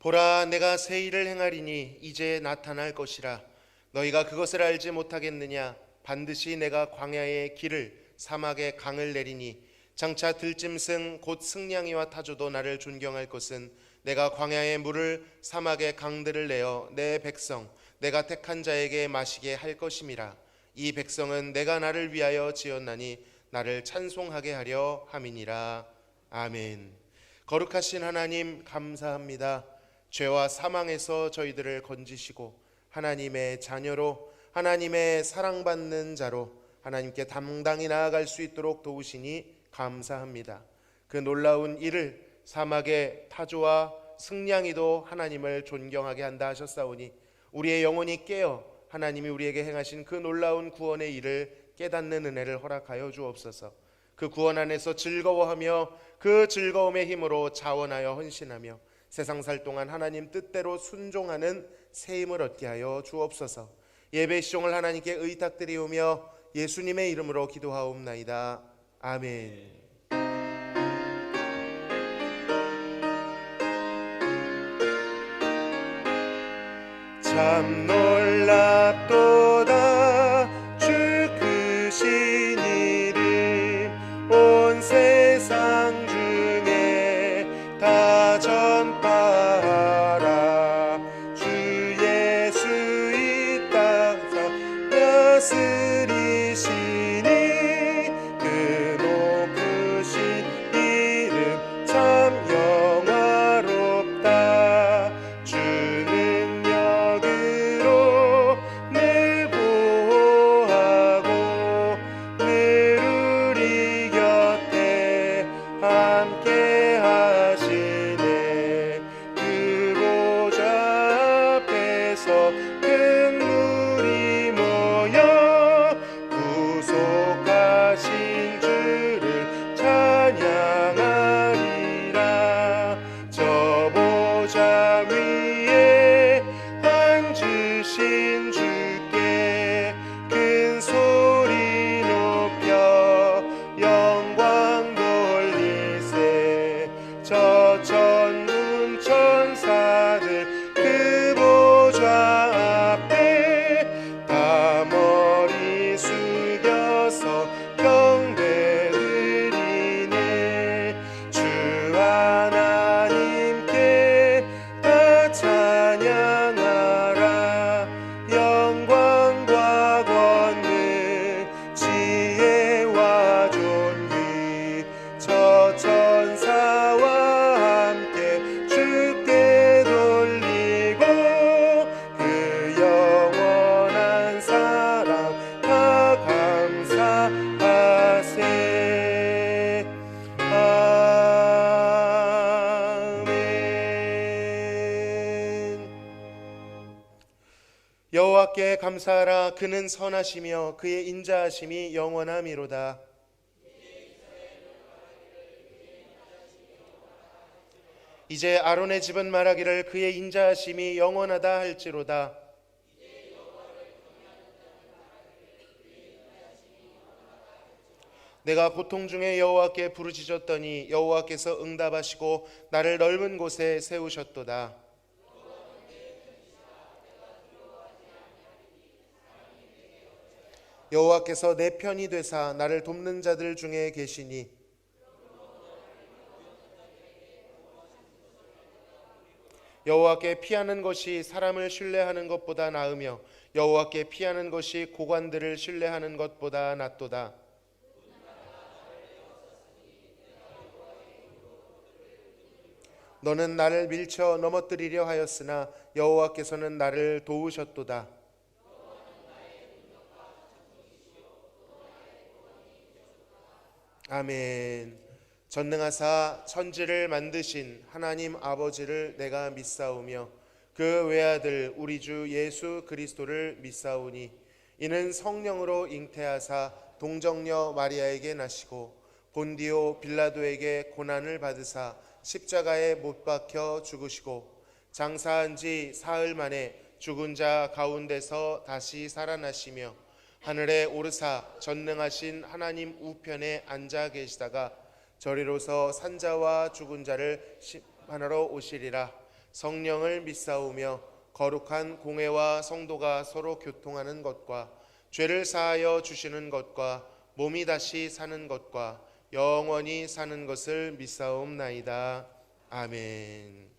보라, 내가 새 일을 행하리니 이제 나타날 것이라. 너희가 그것을 알지 못하겠느냐? 반드시 내가 광야의 길을 사막의 강을 내리니 장차 들짐승 곧 승냥이와 타조도 나를 존경할 것은 내가 광야의 물을 사막의 강들을 내어 내 백성 내가 택한 자에게 마시게 할 것임이라. 이 백성은 내가 나를 위하여 지었나니 나를 찬송하게 하려 함이니라. 아멘. 거룩하신 하나님, 감사합니다. 죄와 사망에서 저희들을 건지시고 하나님의 자녀로, 하나님의 사랑받는 자로 하나님께 당당히 나아갈 수 있도록 도우시니 감사합니다. 그 놀라운 일을 사막의 타조와 승냥이도 하나님을 존경하게 한다 하셨사오니 우리의 영혼이 깨어 하나님이 우리에게 행하신 그 놀라운 구원의 일을 깨닫는 은혜를 허락하여 주옵소서. 그 구원 안에서 즐거워하며 그 즐거움의 힘으로 자원하여 헌신하며 세상 살 동안 하나님 뜻대로 순종하는 새 힘을 얻게 하여 주옵소서. 예배 시종을 하나님께 의탁드리오며 예수님의 이름으로 기도하옵나이다. 아멘. 참 놀랍도다 주 크신 이름 온 세상 중에 다 전파하라. 주 예수 이 땅에서 다스리시니 그 높으신 이름 참 영화롭다. 주는 영으로 늘 보호하고 늘 우리 곁에 함께 하시네. 그 보좌 앞에서 큰 물이 모여 구속하신 주를 찬양하리라. 저 보좌 위에 앉으신 주께 큰 소리 높여 영광 돌리세. 저 천군 천사들 그 보좌 앞에 다 머리 숙여서 경배드리네. 주 하나님께 다 찬양하라. 영광과 권능 지혜와 존귀 저 천사와 함께 주께 돌리고 그 영원한 사랑 다 감사하세. 아멘. 여호와께 감사하라. 그는 선하시며 그의 인자하심이 영원함이로다. 이제 아론의 집은 말하기를 그의 인자하심이 영원하다 할지로다. 내가 고통 중에 여호와께 부르짖었더니 여호와께서 응답하시고 나를 넓은 곳에 세우셨도다. 여호와께서 내 편이 되사 나를 돕는 자들 중에 계시니 여호와께 피하는 것이 사람을 신뢰하는 것보다 나으며 여호와께 피하는 것이 고관들을 신뢰하는 것보다 낫도다. 너는 나를 밀쳐 넘어뜨리려 하였으나 여호와께서는 나를 도우셨도다. 아멘. 전능하사 천지를 만드신 하나님 아버지를 내가 믿사오며 그 외아들 우리 주 예수 그리스도를 믿사오니 이는 성령으로 잉태하사 동정녀 마리아에게 나시고 본디오 빌라도에게 고난을 받으사 십자가에 못 박혀 죽으시고 장사한 지 사흘 만에 죽은 자 가운데서 다시 살아나시며 하늘에 오르사 전능하신 하나님 우편에 앉아 계시다가 저리로서 산자와 죽은 자를 심판하러 오시리라. 성령을 믿사오며 거룩한 공회와 성도가 서로 교통하는 것과 죄를 사하여 주시는 것과 몸이 다시 사는 것과 영원히 사는 것을 믿사옵나이다. 아멘.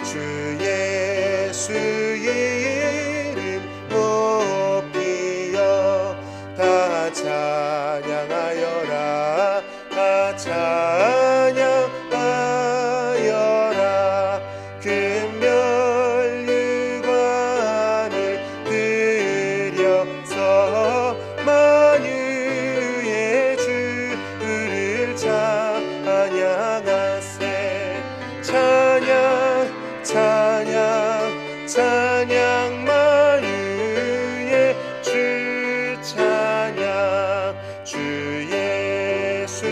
주 예수의 이름 높이여 다 찬양하여라. 다 찬양하여라. 금별 유관을 들여서 만유의 주를 찬양하세. 찬양 찬양 찬양 만유의 주 찬양. 주 예수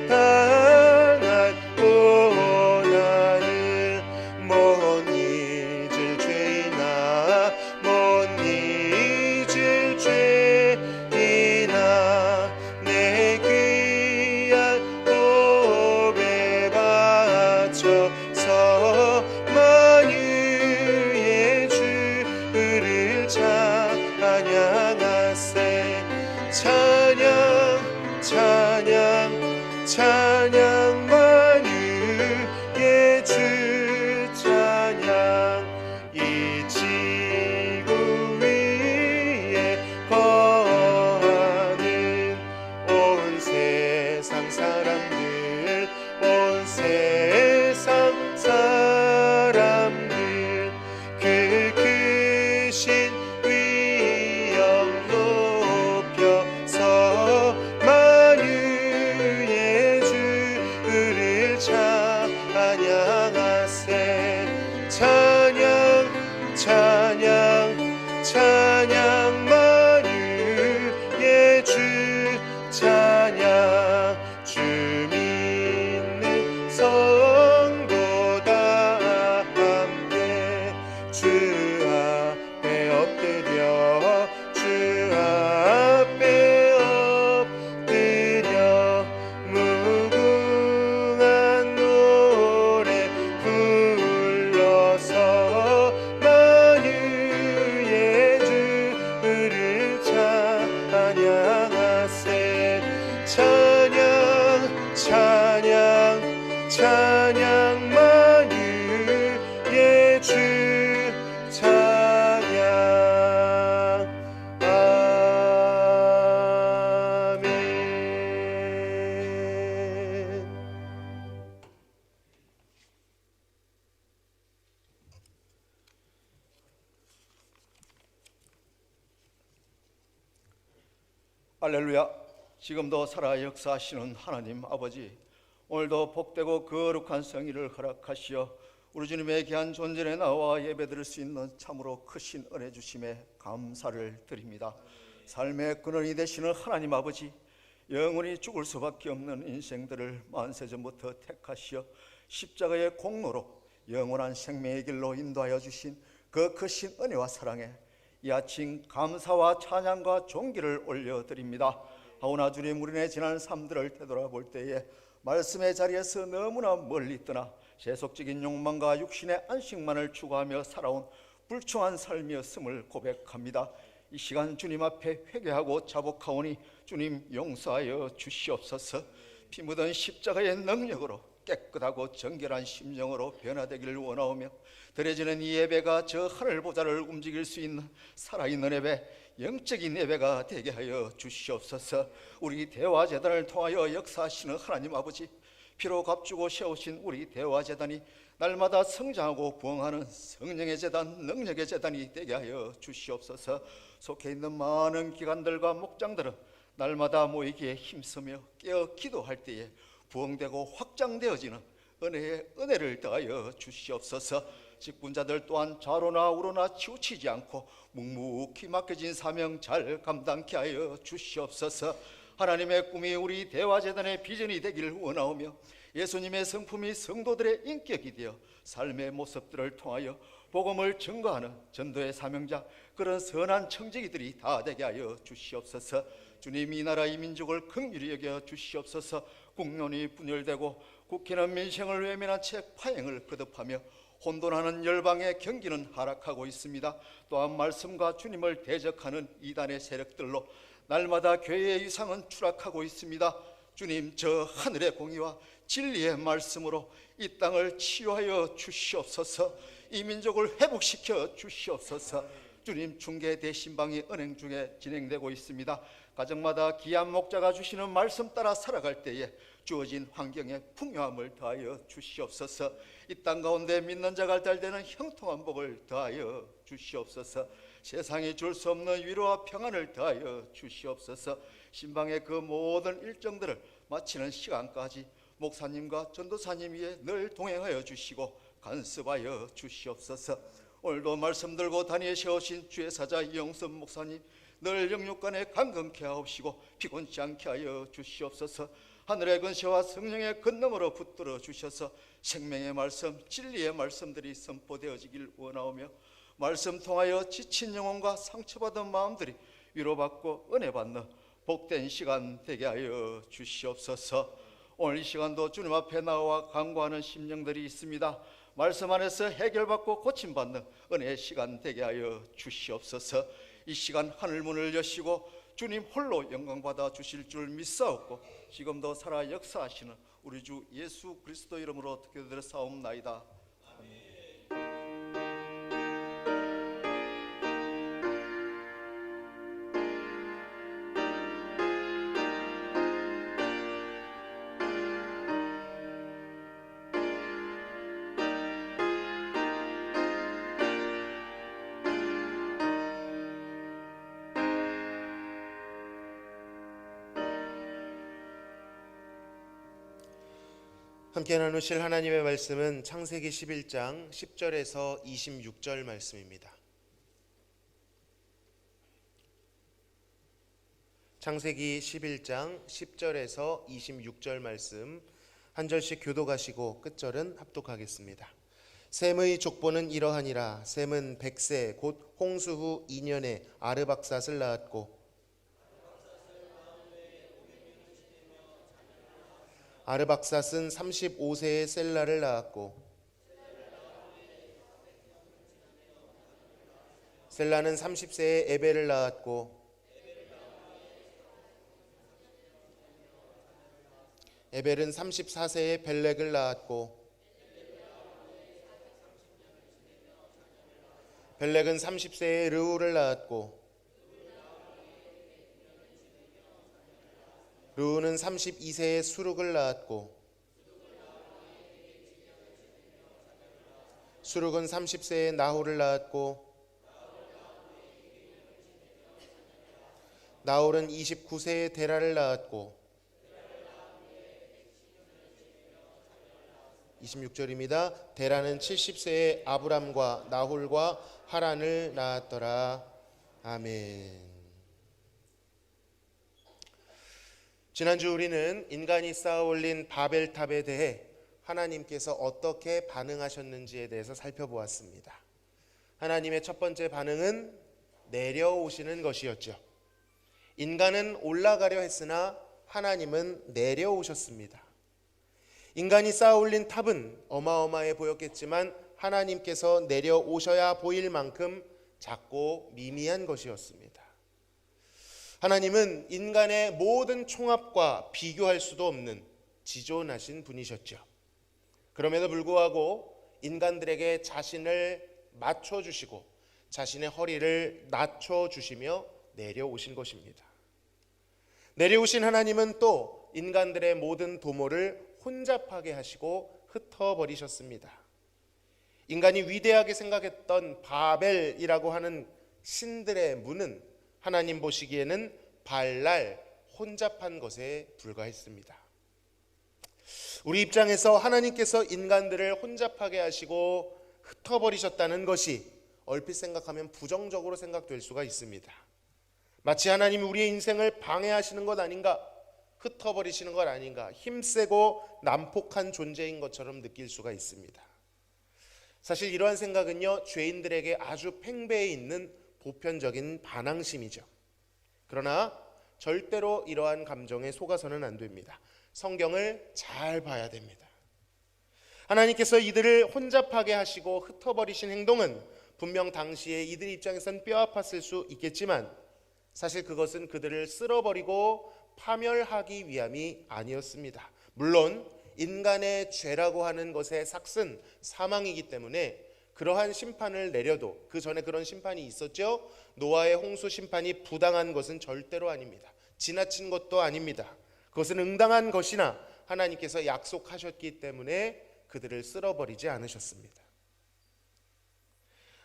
당한 고난을 못 잊을 죄이나 못 잊을 죄이나 내 귀한 보배 바쳐서 만유의 주를 찬양하세. 찬양 찬양 찬양 만유의 주 찬양. 이 지구 위에 거하는 온 세상 사람들 온 세상 사람들 그 크신 위엄 높여서 만유의 주를 찬양하세. 찬양 찬양 찬양 만유의 주 찬양. 주 믿는 성도 다 함께 주 앞에 엎드려 주 앞에 엎드려 무궁한 노래 불러서 만유의 주를 찬양하세. 찬양 찬양 찬양 만유의 주 찬양. 아멘. 할렐루야. 지금도 살아 역사하시는 하나님 아버지, 오늘도 복되고 거룩한 성의를 허락하시어 우리 주님의 귀한 존전에 나와 예배드릴 수 있는 참으로 크신 은혜 주심에 감사를 드립니다. 삶의 근원이 되시는 하나님 아버지, 영원히 죽을 수밖에 없는 인생들을 만세전부터 택하시어 십자가의 공로로 영원한 생명의 길로 인도하여 주신 그 크신 은혜와 사랑에 이 아침 감사와 찬양과 존귀를 올려드립니다. 하오나 주님, 우리네 지난 삶들을 되돌아볼 때에 말씀의 자리에서 너무나 멀리 떠나 세속적인 욕망과 육신의 안식만을 추구하며 살아온 불충한 삶이었음을 고백합니다. 이 시간 주님 앞에 회개하고 자복하오니 주님 용서하여 주시옵소서. 피 묻은 십자가의 능력으로 깨끗하고 정결한 심령으로 변화되기를 원하오며, 드려지는 이 예배가 저 하늘 보좌를 움직일 수 있는 살아있는 예배, 영적인 예배가 되게 하여 주시옵소서. 우리 대화제단을 통하여 역사하시는 하나님 아버지, 피로 값주고 세우신 우리 대화제단이 날마다 성장하고 부흥하는 성령의 제단, 능력의 제단이 되게 하여 주시옵소서. 속해 있는 많은 기관들과 목장들은 날마다 모이기에 힘쓰며 깨어 기도할 때에 부흥되고 확장되어지는 은혜의 은혜를 더하여 주시옵소서. 직분자들 또한 좌로나 우로나 치우치지 않고 묵묵히 맡겨진 사명 잘 감당케 하여 주시옵소서. 하나님의 꿈이 우리 대화재단의 비전이 되기를 원하오며, 예수님의 성품이 성도들의 인격이 되어 삶의 모습들을 통하여 복음을 증거하는 전도의 사명자, 그런 선한 청지기들이 다 되게 하여 주시옵소서. 주님, 이 나라 이 민족을 긍휼히 여겨 주시옵소서. 국론이 분열되고 국회는 민생을 외면한 채 파행을 거듭하며 혼돈하는 열방의 경기는 하락하고 있습니다. 또한 말씀과 주님을 대적하는 이단의 세력들로 날마다 교회의 위상은 추락하고 있습니다. 주님, 저 하늘의 공의와 진리의 말씀으로 이 땅을 치유하여 주시옵소서. 이 민족을 회복시켜 주시옵소서. 주님, 중계 대신방이 은행 중에 진행되고 있습니다. 가정마다 귀한 목자가 주시는 말씀 따라 살아갈 때에 주어진 환경에 풍요함을 더하여 주시옵소서. 이 땅 가운데 믿는 자가 알달되는 형통한 복을 더하여 주시옵소서. 세상이 줄 수 없는 위로와 평안을 더하여 주시옵소서. 신방의 그 모든 일정들을 마치는 시간까지 목사님과 전도사님 위에 늘 동행하여 주시고 간섭하여 주시옵소서. 오늘도 말씀 들고 다니에 세우신 주의 사자 이영선 목사님, 늘 영육간에 강건케 하옵시고 피곤치 않게 하여 주시옵소서. 하늘의 근세와 성령의 권능으로 붙들어 주셔서 생명의 말씀, 진리의 말씀들이 선포되어지길 원하오며 말씀 통하여 지친 영혼과 상처받은 마음들이 위로받고 은혜받는 복된 시간 되게 하여 주시옵소서. 오늘 이 시간도 주님 앞에 나와 간구하는 심령들이 있습니다. 말씀 안에서 해결받고 고침받는 은혜의 시간 되게 하여 주시옵소서. 이 시간 하늘 문을 여시고 주님 홀로 영광받아 주실 줄 믿사옵고 지금도 살아 역사하시는 우리 주 예수 그리스도 이름으로 기도드려 사옵나이다. 함께 나누실 하나님의 말씀은 창세기 11장 10절에서 26절 말씀입니다. 창세기 11장 10절에서 26절 말씀 한 절씩 교독하시고 끝절은 합독하겠습니다. 셈의 족보는 이러하니라. 셈은 100세 곧 홍수 후 2년에 아르박삿을 낳았고 아르박삿은 35세에 셀라를 낳았고 셀라는 30세에 에벨을 낳았고 에벨은 34세에 벨렉을 낳았고 벨렉은 30세에 르우를 낳았고 르우는 32세에 수룩을 낳았고 수룩은 30세에 나홀을 낳았고 나홀은 29세에 데라를 낳았고 26절입니다. 데라는 70세에 아브람과 나홀과 하란을 낳았더라. 아멘. 지난주 우리는 인간이 쌓아올린 바벨탑에 대해 하나님께서 어떻게 반응하셨는지에 대해서 살펴보았습니다. 하나님의 첫 번째 반응은 내려오시는 것이었죠. 인간은 올라가려 했으나 하나님은 내려오셨습니다. 인간이 쌓아올린 탑은 어마어마해 보였겠지만 하나님께서 내려오셔야 보일 만큼 작고 미미한 것이었습니다. 하나님은 인간의 모든 총합과 비교할 수도 없는 지존하신 분이셨죠. 그럼에도 불구하고 인간들에게 자신을 맞춰주시고 자신의 허리를 낮춰주시며 내려오신 것입니다. 내려오신 하나님은 또 인간들의 모든 도모를 혼잡하게 하시고 흩어버리셨습니다. 인간이 위대하게 생각했던 바벨이라고 하는 신들의 문은 하나님 보시기에는 발랄 혼잡한 것에 불과했습니다. 우리 입장에서 하나님께서 인간들을 혼잡하게 하시고 흩어버리셨다는 것이 얼핏 생각하면 부정적으로 생각될 수가 있습니다. 마치 하나님이 우리의 인생을 방해하시는 것 아닌가, 흩어버리시는 것 아닌가, 힘세고 난폭한 존재인 것처럼 느낄 수가 있습니다. 사실 이러한 생각은요, 죄인들에게 아주 팽배해 있는 보편적인 반항심이죠. 그러나 절대로 이러한 감정에 속아서는 안 됩니다. 성경을 잘 봐야 됩니다. 하나님께서 이들을 혼잡하게 하시고 흩어버리신 행동은 분명 당시에 이들 입장에선 뼈아팠을 수 있겠지만 사실 그것은 그들을 쓸어버리고 파멸하기 위함이 아니었습니다. 물론 인간의 죄라고 하는 것의 삭은 사망이기 때문에 그러한 심판을 내려도 그 전에 그런 심판이 있었죠. 노아의 홍수 심판이 부당한 것은 절대로 아닙니다. 지나친 것도 아닙니다. 그것은 응당한 것이나 하나님께서 약속하셨기 때문에 그들을 쓸어버리지 않으셨습니다.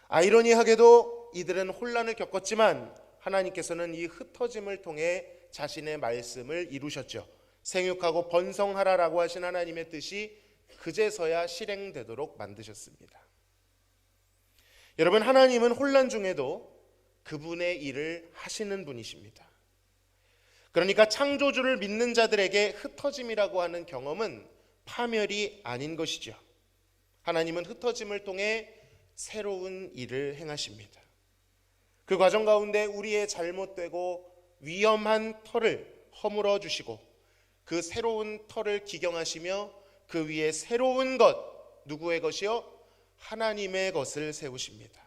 아이러니하게도 이들은 혼란을 겪었지만 하나님께서는 이 흩어짐을 통해 자신의 말씀을 이루셨죠. 생육하고 번성하라라고 하신 하나님의 뜻이 그제서야 실행되도록 만드셨습니다. 여러분, 하나님은 혼란 중에도 그분의 일을 하시는 분이십니다. 그러니까 창조주를 믿는 자들에게 흩어짐이라고 하는 경험은 파멸이 아닌 것이죠. 하나님은 흩어짐을 통해 새로운 일을 행하십니다. 그 과정 가운데 우리의 잘못되고 위험한 터를 허물어 주시고 그 새로운 터를 기경하시며 그 위에 새로운 것, 누구의 것이요? 하나님의 것을 세우십니다.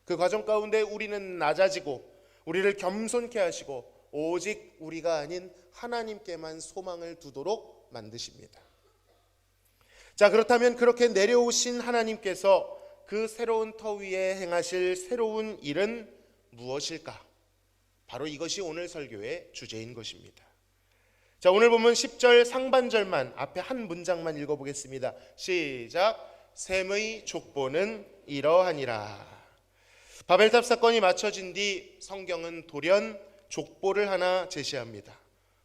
그 과정 가운데 우리는 낮아지고 우리를 겸손케 하시고 오직 우리가 아닌 하나님께만 소망을 두도록 만드십니다. 자, 그렇다면 그렇게 내려오신 하나님께서 그 새로운 터 위에 행하실 새로운 일은 무엇일까? 바로 이것이 오늘 설교의 주제인 것입니다. 자, 오늘 보면 10절 상반절만 앞에 한 문장만 읽어보겠습니다. 시작. 셈의 족보는 이러하니라. 바벨탑 사건이 맞춰진 뒤 성경은 돌연 족보를 하나 제시합니다.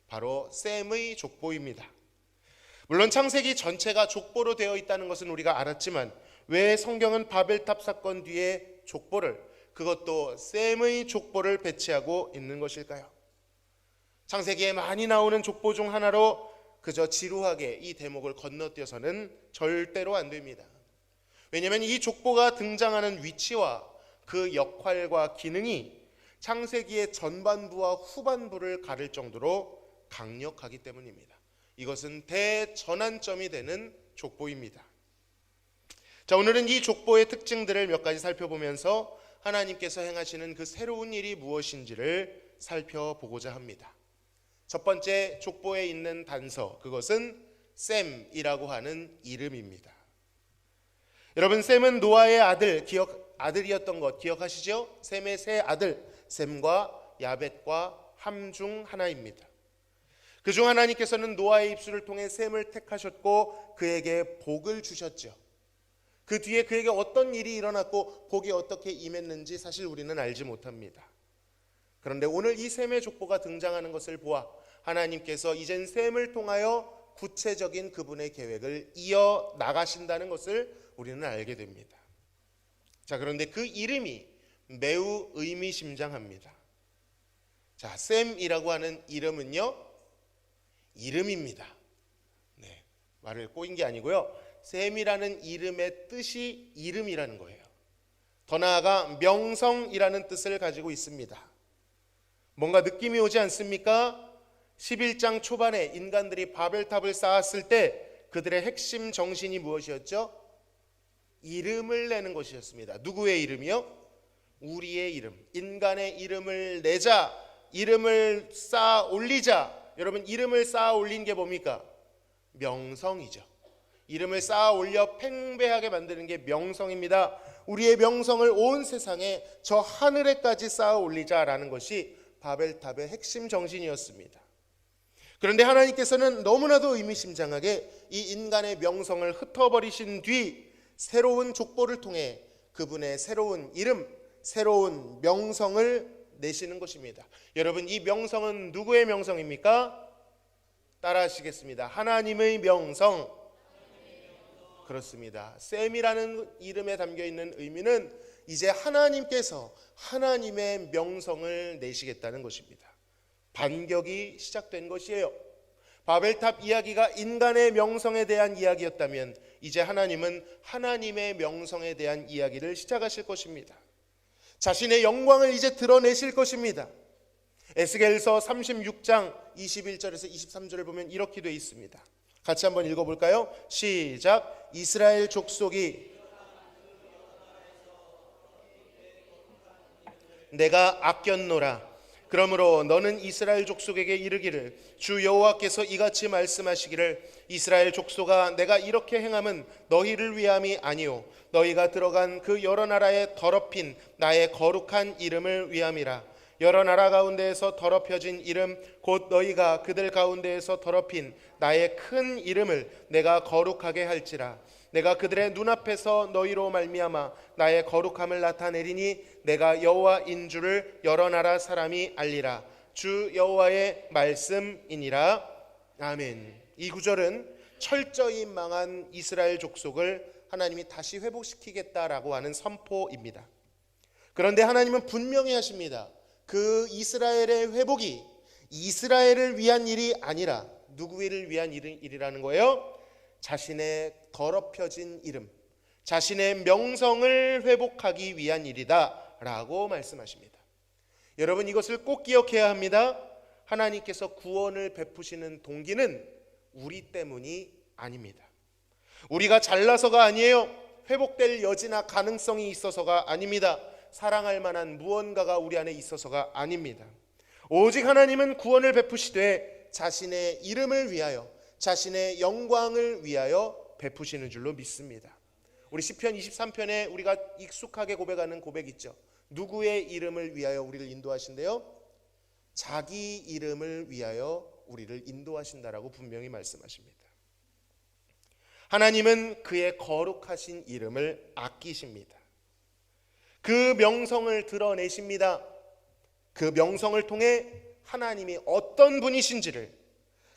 바로 셈의 족보입니다. 물론 창세기 전체가 족보로 되어 있다는 것은 우리가 알았지만 왜 성경은 바벨탑 사건 뒤에 족보를, 그것도 셈의 족보를 배치하고 있는 것일까요? 창세기에 많이 나오는 족보 중 하나로 그저 지루하게 이 대목을 건너뛰어서는 절대로 안 됩니다. 왜냐하면 이 족보가 등장하는 위치와 그 역할과 기능이 창세기의 전반부와 후반부를 가릴 정도로 강력하기 때문입니다. 이것은 대전환점이 되는 족보입니다. 자, 오늘은 이 족보의 특징들을 몇 가지 살펴보면서 하나님께서 행하시는 그 새로운 일이 무엇인지를 살펴보고자 합니다. 첫 번째, 족보에 있는 단서, 그것은 셈이라고 하는 이름입니다. 여러분, 셈은 노아의 아들이었던 것 기억하시죠? 셈의 세 아들, 셈과 야벳과 함 중 하나입니다. 그중 하나님께서는 노아의 입술을 통해 셈을 택하셨고 그에게 복을 주셨죠. 그 뒤에 그에게 어떤 일이 일어났고 복이 어떻게 임했는지 사실 우리는 알지 못합니다. 그런데 오늘 이 셈의 족보가 등장하는 것을 보아 하나님께서 이젠 셈을 통하여 구체적인 그분의 계획을 이어 나가신다는 것을 우리는 알게 됩니다. 자, 그런데 그 이름이 매우 의미심장합니다. 자, 셈이라고 하는 이름은요, 이름입니다. 네, 말을 꼬인 게 아니고요. 셈이라는 이름의 뜻이 이름이라는 거예요. 더 나아가 명성이라는 뜻을 가지고 있습니다. 뭔가 느낌이 오지 않습니까? 11장 초반에 인간들이 바벨탑을 쌓았을 때 그들의 핵심 정신이 무엇이었죠? 이름을 내는 것이었습니다. 누구의 이름이요? 우리의 이름, 인간의 이름을 내자, 이름을 쌓아 올리자. 여러분, 이름을 쌓아 올린 게 뭡니까? 명성이죠. 이름을 쌓아 올려 팽배하게 만드는 게 명성입니다. 우리의 명성을 온 세상에 저 하늘에까지 쌓아 올리자라는 것이 바벨탑의 핵심 정신이었습니다. 그런데 하나님께서는 너무나도 의미심장하게 이 인간의 명성을 흩어버리신 뒤 새로운 족보를 통해 그분의 새로운 이름, 새로운 명성을 내시는 것입니다. 여러분, 이 명성은 누구의 명성입니까? 따라 하시겠습니다. 하나님의 명성. 그렇습니다. 셈이라는 이름에 담겨있는 의미는 이제 하나님께서 하나님의 명성을 내시겠다는 것입니다. 반격이 시작된 것이에요. 바벨탑 이야기가 인간의 명성에 대한 이야기였다면 이제 하나님은 하나님의 명성에 대한 이야기를 시작하실 것입니다. 자신의 영광을 이제 드러내실 것입니다. 에스겔서 36장 21절에서 23절을 보면 이렇게 되어 있습니다. 같이 한번 읽어볼까요? 시작. 이스라엘 족속이 내가 아꼈노라. 그러므로 너는 이스라엘 족속에게 이르기를 주 여호와께서 이같이 말씀하시기를 이스라엘 족속아 내가 이렇게 행함은 너희를 위함이 아니요 너희가 들어간 그 여러 나라에 더럽힌 나의 거룩한 이름을 위함이라. 여러 나라 가운데에서 더럽혀진 이름 곧 너희가 그들 가운데에서 더럽힌 나의 큰 이름을 내가 거룩하게 할지라. 내가 그들의 눈앞에서 너희로 말미암아 나의 거룩함을 나타내리니 내가 여호와인 줄을 여러 나라 사람이 알리라. 주 여호와의 말씀이니라. 아멘. 이 구절은 철저히 망한 이스라엘 족속을 하나님이 다시 회복시키겠다라고 하는 선포입니다. 그런데 하나님은 분명히 하십니다. 그 이스라엘의 회복이 이스라엘을 위한 일이 아니라 누구를 위한 일이라는 거예요? 자신의 더럽혀진 이름, 자신의 명성을 회복하기 위한 일이다 라고 말씀하십니다. 여러분 이것을 꼭 기억해야 합니다. 하나님께서 구원을 베푸시는 동기는 우리 때문이 아닙니다. 우리가 잘나서가 아니에요. 회복될 여지나 가능성이 있어서가 아닙니다. 사랑할 만한 무언가가 우리 안에 있어서가 아닙니다. 오직 하나님은 구원을 베푸시되 자신의 이름을 위하여 자신의 영광을 위하여 베푸시는 줄로 믿습니다. 우리 시편 23편에 우리가 익숙하게 고백하는 고백 있죠. 누구의 이름을 위하여 우리를 인도하신대요? 자기 이름을 위하여 우리를 인도하신다라고 분명히 말씀하십니다. 하나님은 그의 거룩하신 이름을 아끼십니다. 그 명성을 드러내십니다. 그 명성을 통해 하나님이 어떤 분이신지를,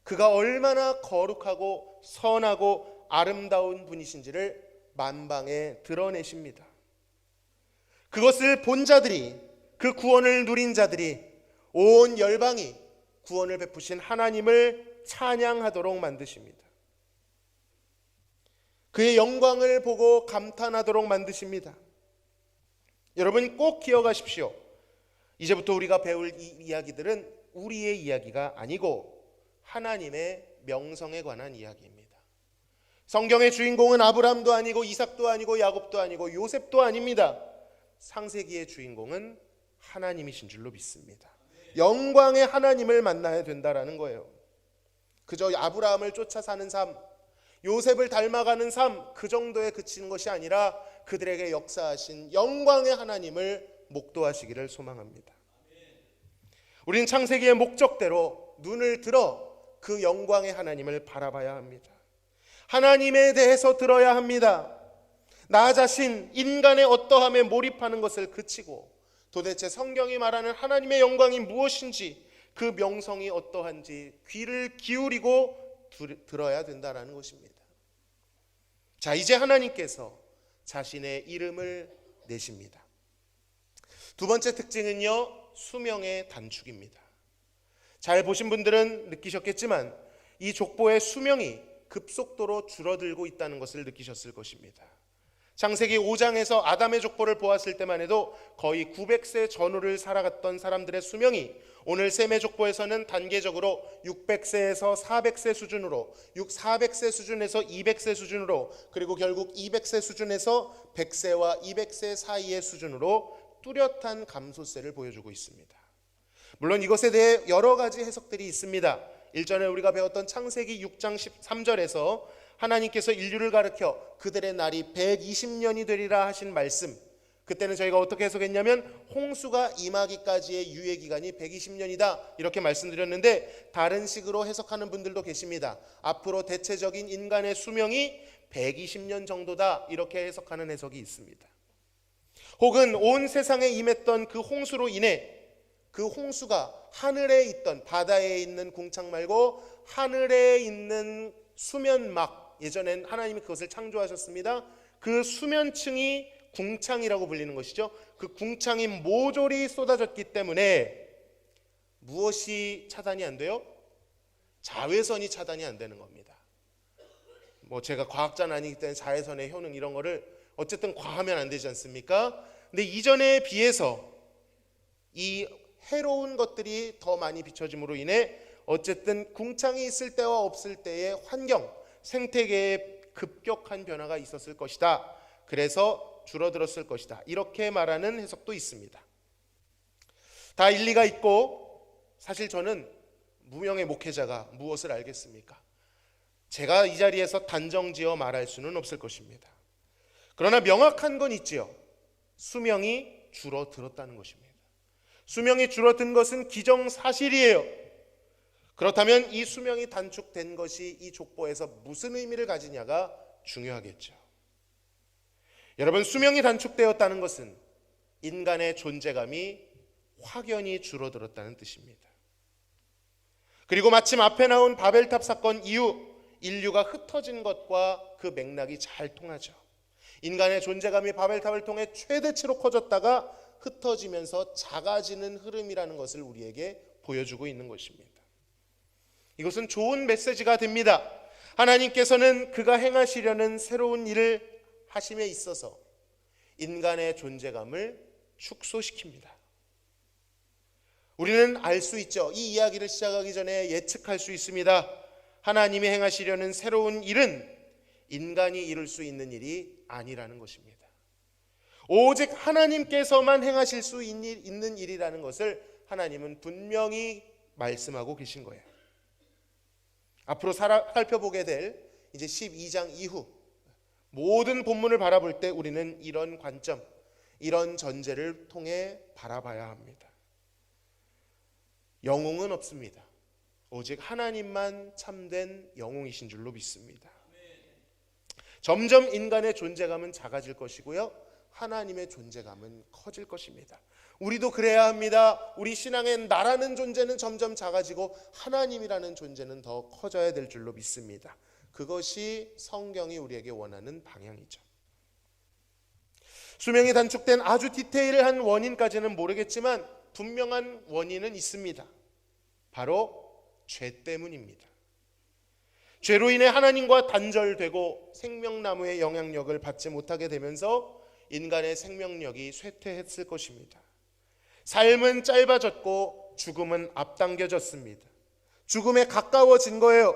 그가 얼마나 거룩하고 선하고 아름다운 분이신지를 만방에 드러내십니다. 그것을 본 자들이, 그 구원을 누린 자들이, 온 열방이 구원을 베푸신 하나님을 찬양하도록 만드십니다. 그의 영광을 보고 감탄하도록 만드십니다. 여러분 꼭 기억하십시오. 이제부터 우리가 배울 이 이야기들은 우리의 이야기가 아니고 하나님의 명성에 관한 이야기입니다. 성경의 주인공은 아브라함도 아니고 이삭도 아니고 야곱도 아니고 요셉도 아닙니다. 창세기의 주인공은 하나님이신 줄로 믿습니다. 영광의 하나님을 만나야 된다라는 거예요. 그저 아브라함을 쫓아 사는 삶, 요셉을 닮아가는 삶, 그 정도에 그치는 것이 아니라 그들에게 역사하신 영광의 하나님을 목도하시기를 소망합니다. 우리는 창세기의 목적대로 눈을 들어 그 영광의 하나님을 바라봐야 합니다. 하나님에 대해서 들어야 합니다. 나 자신, 인간의 어떠함에 몰입하는 것을 그치고 도대체 성경이 말하는 하나님의 영광이 무엇인지, 그 명성이 어떠한지 귀를 기울이고 들어야 된다는 것입니다. 자, 이제 하나님께서 자신의 이름을 내십니다. 두 번째 특징은요, 수명의 단축입니다. 잘 보신 분들은 느끼셨겠지만 이 족보의 수명이 급속도로 줄어들고 있다는 것을 느끼셨을 것입니다. 창세기 5장에서 아담의 족보를 보았을 때만 해도 거의 900세 전후를 살아갔던 사람들의 수명이 오늘 셈의 족보에서는 단계적으로 600세에서 400세 수준으로, 400세 수준에서 200세 수준으로, 그리고 결국 200세 수준에서 100세와 200세 사이의 수준으로 뚜렷한 감소세를 보여주고 있습니다. 물론 이것에 대해 여러 가지 해석들이 있습니다. 일전에 우리가 배웠던 창세기 6장 13절에서 하나님께서 인류를 가르쳐 그들의 날이 120년이 되리라 하신 말씀, 그때는 저희가 어떻게 해석했냐면 홍수가 임하기까지의 유예기간이 120년이다 이렇게 말씀드렸는데, 다른 식으로 해석하는 분들도 계십니다. 앞으로 대체적인 인간의 수명이 120년 정도다 이렇게 해석하는 해석이 있습니다. 혹은 온 세상에 임했던 그 홍수로 인해 그 홍수가 하늘에 있던, 바다에 있는 궁창 말고 하늘에 있는 수면막, 예전엔 하나님이 그것을 창조하셨습니다. 그 수면층이 궁창이라고 불리는 것이죠. 그 궁창이 모조리 쏟아졌기 때문에 무엇이 차단이 안 돼요? 자외선이 차단이 안 되는 겁니다. 제가 과학자는 아니기 때문에 자외선의 효능 이런 거를 어쨌든 과하면 안 되지 않습니까? 근데 이전에 비해서 이 해로운 것들이 더 많이 비춰짐으로 인해 어쨌든 궁창이 있을 때와 없을 때의 환경, 생태계에 급격한 변화가 있었을 것이다. 그래서 줄어들었을 것이다. 이렇게 말하는 해석도 있습니다. 다 일리가 있고, 사실 저는 무명의 목회자가 무엇을 알겠습니까? 제가 이 자리에서 단정지어 말할 수는 없을 것입니다. 그러나 명확한 건 있지요. 수명이 줄어들었다는 것입니다. 수명이 줄어든 것은 기정사실이에요. 그렇다면 이 수명이 단축된 것이 이 족보에서 무슨 의미를 가지냐가 중요하겠죠. 여러분, 수명이 단축되었다는 것은 인간의 존재감이 확연히 줄어들었다는 뜻입니다. 그리고 마침 앞에 나온 바벨탑 사건 이후 인류가 흩어진 것과 그 맥락이 잘 통하죠. 인간의 존재감이 바벨탑을 통해 최대치로 커졌다가 흩어지면서 작아지는 흐름이라는 것을 우리에게 보여주고 있는 것입니다. 이것은 좋은 메시지가 됩니다. 하나님께서는 그가 행하시려는 새로운 일을 하심에 있어서 인간의 존재감을 축소시킵니다. 우리는 알 수 있죠. 이 이야기를 시작하기 전에 예측할 수 있습니다. 하나님이 행하시려는 새로운 일은 인간이 이룰 수 있는 일이 아니라는 것입니다. 오직 하나님께서만 행하실 수 있는 일이라는 것을 하나님은 분명히 말씀하고 계신 거예요. 앞으로 살펴보게 될 이제 12장 이후 모든 본문을 바라볼 때 우리는 이런 관점, 이런 전제를 통해 바라봐야 합니다. 영웅은 없습니다. 오직 하나님만 참된 영웅이신 줄로 믿습니다. 점점 인간의 존재감은 작아질 것이고요, 하나님의 존재감은 커질 것입니다. 우리도 그래야 합니다. 우리 신앙의 나라는 존재는 점점 작아지고 하나님이라는 존재는 더 커져야 될 줄로 믿습니다. 그것이 성경이 우리에게 원하는 방향이죠. 수명이 단축된 아주 디테일한 원인까지는 모르겠지만 분명한 원인은 있습니다. 바로 죄 때문입니다. 죄로 인해 하나님과 단절되고 생명나무의 영향력을 받지 못하게 되면서 인간의 생명력이 쇠퇴했을 것입니다. 삶은 짧아졌고 죽음은 앞당겨졌습니다. 죽음에 가까워진 거예요.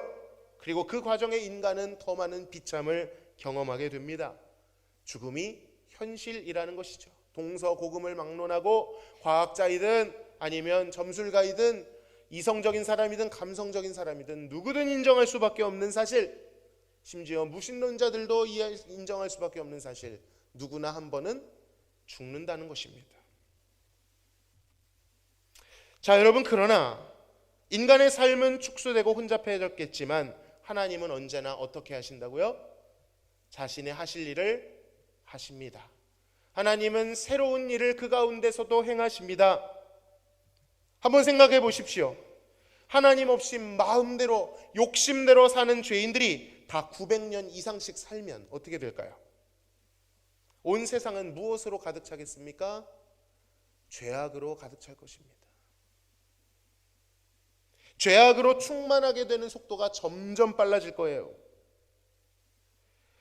그리고 그 과정에 인간은 더 많은 비참을 경험하게 됩니다. 죽음이 현실이라는 것이죠. 동서고금을 막론하고 과학자이든 아니면 점술가이든 이성적인 사람이든 감성적인 사람이든 누구든 인정할 수밖에 없는 사실, 심지어 무신론자들도 인정할 수밖에 없는 사실, 누구나 한 번은 죽는다는 것입니다. 자, 여러분, 그러나 인간의 삶은 축소되고 혼잡해졌겠지만 하나님은 언제나 어떻게 하신다고요? 자신의 하실 일을 하십니다. 하나님은 새로운 일을 그 가운데서도 행하십니다. 한번 생각해 보십시오. 하나님 없이 마음대로 욕심대로 사는 죄인들이 다 900년 이상씩 살면 어떻게 될까요? 온 세상은 무엇으로 가득 차겠습니까? 죄악으로 가득 찰 것입니다. 죄악으로 충만하게 되는 속도가 점점 빨라질 거예요.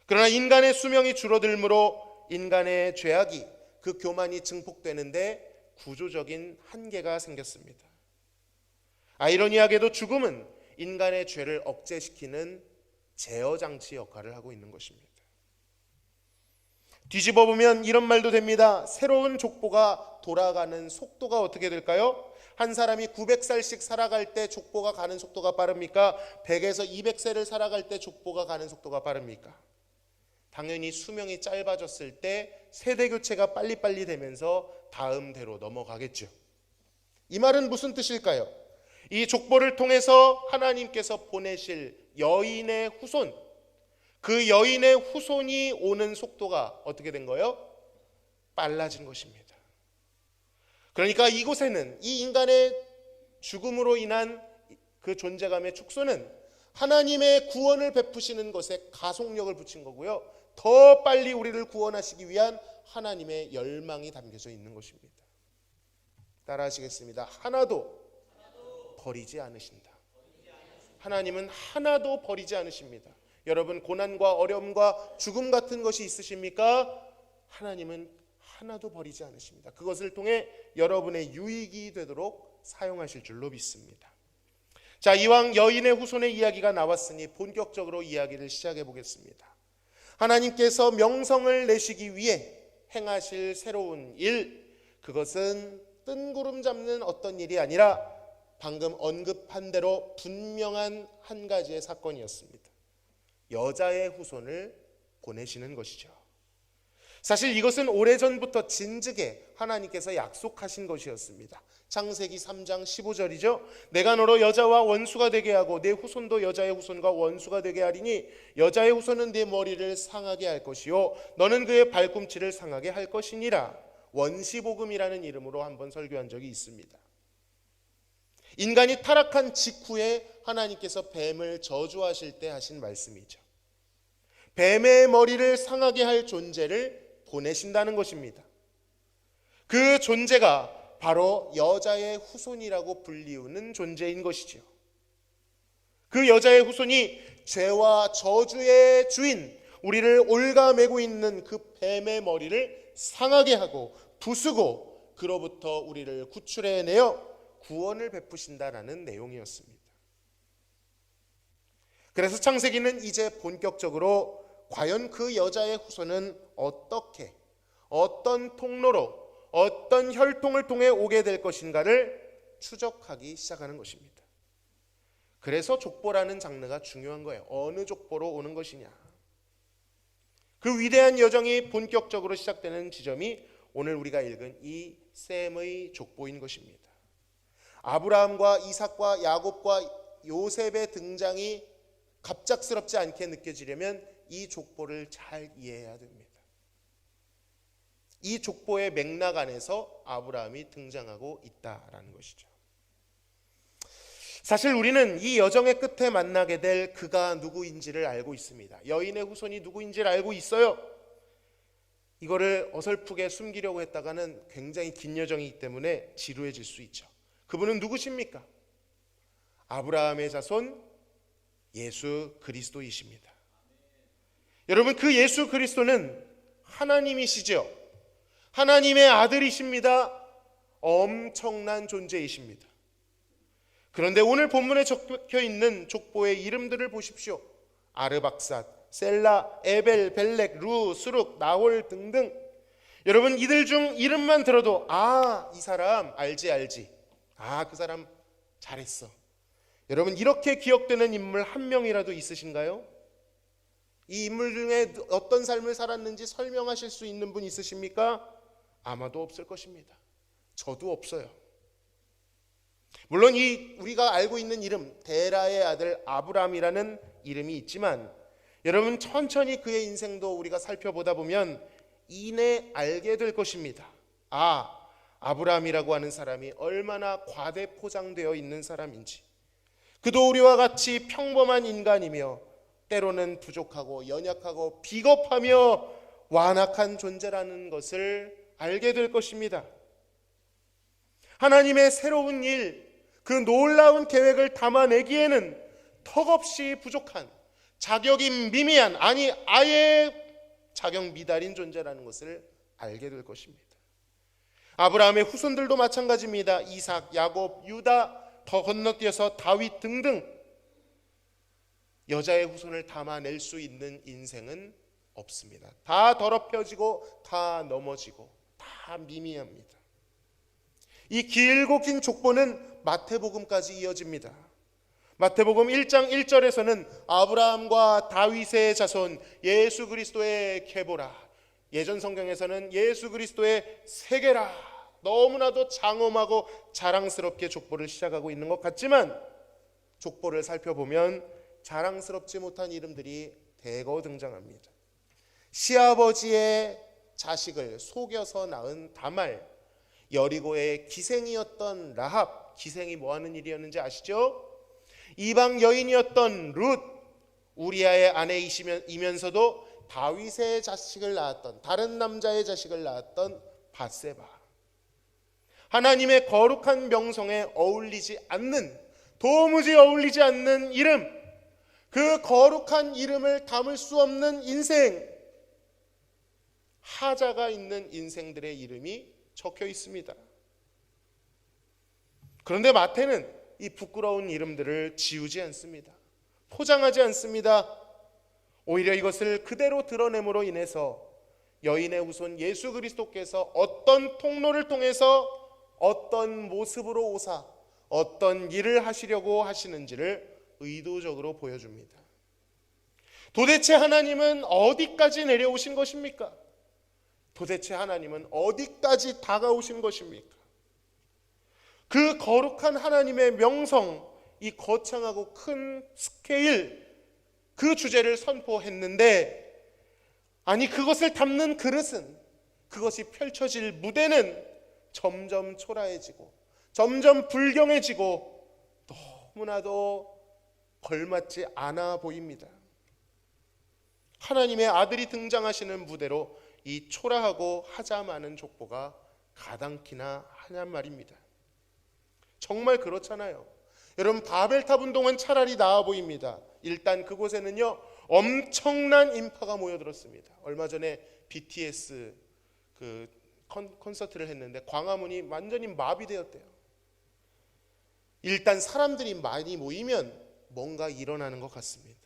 그러나 인간의 수명이 줄어들므로 인간의 죄악이, 그 교만이 증폭되는데 구조적인 한계가 생겼습니다. 아이러니하게도 죽음은 인간의 죄를 억제시키는 제어장치 역할을 하고 있는 것입니다. 뒤집어 보면 이런 말도 됩니다. 새로운 족보가 돌아가는 속도가 어떻게 될까요? 한 사람이 900살씩 살아갈 때 족보가 가는 속도가 빠릅니까? 100에서 200세를 살아갈 때 족보가 가는 속도가 빠릅니까? 당연히 수명이 짧아졌을 때 세대 교체가 빨리빨리 되면서 다음 대로 넘어가겠죠. 이 말은 무슨 뜻일까요? 이 족보를 통해서 하나님께서 보내실 여인의 후손, 그 여인의 후손이 오는 속도가 어떻게 된 거예요? 빨라진 것입니다. 그러니까 이곳에는 이 인간의 죽음으로 인한 그 존재감의 축소는 하나님의 구원을 베푸시는 것에 가속력을 붙인 거고요, 더 빨리 우리를 구원하시기 위한 하나님의 열망이 담겨져 있는 것입니다. 따라 하시겠습니다. 하나도 버리지 않으신다. 하나님은 하나도 버리지 않으십니다. 여러분, 고난과 어려움과 죽음 같은 것이 있으십니까? 하나님은 하나도 버리지 않으십니다. 그것을 통해 여러분의 유익이 되도록 사용하실 줄로 믿습니다. 자, 이왕 여인의 후손의 이야기가 나왔으니 본격적으로 이야기를 시작해 보겠습니다. 하나님께서 명성을 내시기 위해 행하실 새로운 일, 그것은 뜬구름 잡는 어떤 일이 아니라 방금 언급한 대로 분명한 한 가지의 사건이었습니다. 여자의 후손을 보내시는 것이죠. 사실 이것은 오래전부터 진즉에 하나님께서 약속하신 것이었습니다. 창세기 3장 15절이죠. 내가 너로 여자와 원수가 되게 하고 내 후손도 여자의 후손과 원수가 되게 하리니 여자의 후손은 네 머리를 상하게 할 것이요 너는 그의 발꿈치를 상하게 할 것이니라. 원시복음이라는 이름으로 한번 설교한 적이 있습니다. 인간이 타락한 직후에 하나님께서 뱀을 저주하실 때 하신 말씀이죠. 뱀의 머리를 상하게 할 존재를 보내신다는 것입니다. 그 존재가 바로 여자의 후손이라고 불리우는 존재인 것이죠. 그 여자의 후손이 죄와 저주의 주인, 우리를 올가매고 있는 그 뱀의 머리를 상하게 하고 부수고 그로부터 우리를 구출해내어 구원을 베푸신다라는 내용이었습니다. 그래서 창세기는 이제 본격적으로 과연 그 여자의 후손은 어떻게, 어떤 통로로, 어떤 혈통을 통해 오게 될 것인가를 추적하기 시작하는 것입니다. 그래서 족보라는 장르가 중요한 거예요. 어느 족보로 오는 것이냐. 그 위대한 여정이 본격적으로 시작되는 지점이 오늘 우리가 읽은 이 셈의 족보인 것입니다. 아브라함과 이삭과 야곱과 요셉의 등장이 갑작스럽지 않게 느껴지려면 이 족보를 잘 이해해야 됩니다. 이 족보의 맥락 안에서 아브라함이 등장하고 있다라는 것이죠. 사실 우리는 이 여정의 끝에 만나게 될 그가 누구인지를 알고 있습니다. 여인의 후손이 누구인지를 알고 있어요. 이거를 어설프게 숨기려고 했다가는 굉장히 긴 여정이기 때문에 지루해질 수 있죠. 그분은 누구십니까? 아브라함의 자손 예수 그리스도이십니다. 여러분, 그 예수 그리스도는 하나님이시죠. 하나님의 아들이십니다. 엄청난 존재이십니다. 그런데 오늘 본문에 적혀 있는 족보의 이름들을 보십시오. 아르박삿, 셀라, 에벨, 벨렉, 루, 수룩, 나홀 등등. 여러분, 이들 중 이름만 들어도 이 사람 알지. 그 사람 잘했어. 여러분, 이렇게 기억되는 인물 한 명이라도 있으신가요? 이 인물 중에 어떤 삶을 살았는지 설명하실 수 있는 분 있으십니까? 아마도 없을 것입니다. 저도 없어요. 물론 우리가 알고 있는 이름, 데라의 아들 아브람이라는 이름이 있지만 여러분, 천천히 그의 인생도 우리가 살펴보다 보면 이내 알게 될 것입니다. 아브람이라고 하는 사람이 얼마나 과대포장되어 있는 사람인지, 그도 우리와 같이 평범한 인간이며 때로는 부족하고 연약하고 비겁하며 완악한 존재라는 것을 알게 될 것입니다. 하나님의 새로운 일, 그 놀라운 계획을 담아내기에는 턱없이 부족한, 자격이 미미한, 아예 자격 미달인 존재라는 것을 알게 될 것입니다. 아브라함의 후손들도 마찬가지입니다. 이삭, 야곱, 유다, 더 건너뛰어서 다윗 등등. 여자의 후손을 담아낼 수 있는 인생은 없습니다. 다 더럽혀지고 다 넘어지고 다 미미합니다. 이 길고 긴 족보는 마태복음까지 이어집니다. 마태복음 1장 1절에서는 아브라함과 다윗의 자손 예수 그리스도의 계보라, 예전 성경에서는 예수 그리스도의 세계라, 너무나도 장엄하고 자랑스럽게 족보를 시작하고 있는 것 같지만 족보를 살펴보면 자랑스럽지 못한 이름들이 대거 등장합니다. 시아버지의 자식을 속여서 낳은 다말, 여리고의 기생이었던 라합, 기생이 뭐하는 일이었는지 아시죠? 이방 여인이었던 룻, 우리아의 아내이면서도 다윗의 자식을 낳았던, 다른 남자의 자식을 낳았던 밧세바. 하나님의 거룩한 명성에 어울리지 않는, 도무지 어울리지 않는 이름, 그 거룩한 이름을 담을 수 없는 인생, 하자가 있는 인생들의 이름이 적혀 있습니다. 그런데 마태는 이 부끄러운 이름들을 지우지 않습니다. 포장하지 않습니다. 오히려 이것을 그대로 드러냄으로 인해서 여인의 후손 예수 그리스도께서 어떤 통로를 통해서 어떤 모습으로 오사 어떤 일을 하시려고 하시는지를 의도적으로 보여줍니다. 도대체 하나님은 어디까지 내려오신 것입니까? 도대체 하나님은 어디까지 다가오신 것입니까? 그 거룩한 하나님의 명성, 이 거창하고 큰 스케일, 그 주제를 선포했는데, 아니 그것을 담는 그릇은, 그것이 펼쳐질 무대는 점점 초라해지고 점점 불경해지고 너무나도 걸맞지 않아 보입니다. 하나님의 아들이 등장하시는 무대로 이 초라하고 하자 많은 족보가 가당키나 하냔 말입니다. 정말 그렇잖아요. 여러분, 바벨탑 운동은 차라리 나아 보입니다. 일단 그곳에는요 엄청난 인파가 모여들었습니다. 얼마 전에 BTS 그 콘서트를 했는데 광화문이 완전히 마비되었대요. 일단 사람들이 많이 모이면 뭔가 일어나는 것 같습니다.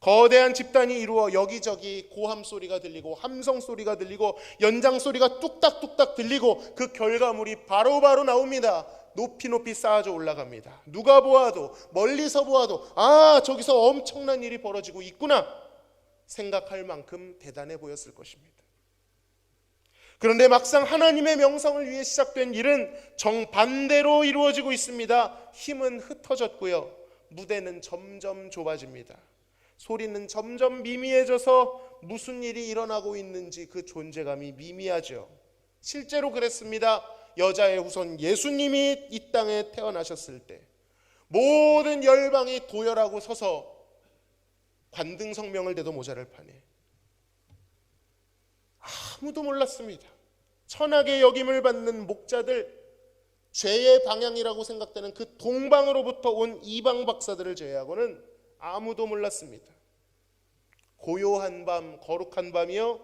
거대한 집단이 이루어 여기저기 고함 소리가 들리고 함성 소리가 들리고 연장 소리가 뚝딱뚝딱 들리고 그 결과물이 바로바로 나옵니다. 높이 높이 쌓아져 올라갑니다. 누가 보아도, 멀리서 보아도 저기서 엄청난 일이 벌어지고 있구나 생각할 만큼 대단해 보였을 것입니다. 그런데 막상 하나님의 명성을 위해 시작된 일은 정반대로 이루어지고 있습니다. 힘은 흩어졌고요, 무대는 점점 좁아집니다. 소리는 점점 미미해져서 무슨 일이 일어나고 있는지 그 존재감이 미미하죠. 실제로 그랬습니다. 여자의 후손 예수님이 이 땅에 태어나셨을 때 모든 열방이 도열하고 서서 관등성명을 대도 모자랄 판에 아무도 몰랐습니다. 천하게 여김을 받는 목자들, 죄의 방향이라고 생각되는 그 동방으로부터 온 이방 박사들을 제외하고는 아무도 몰랐습니다. 고요한 밤, 거룩한 밤이요,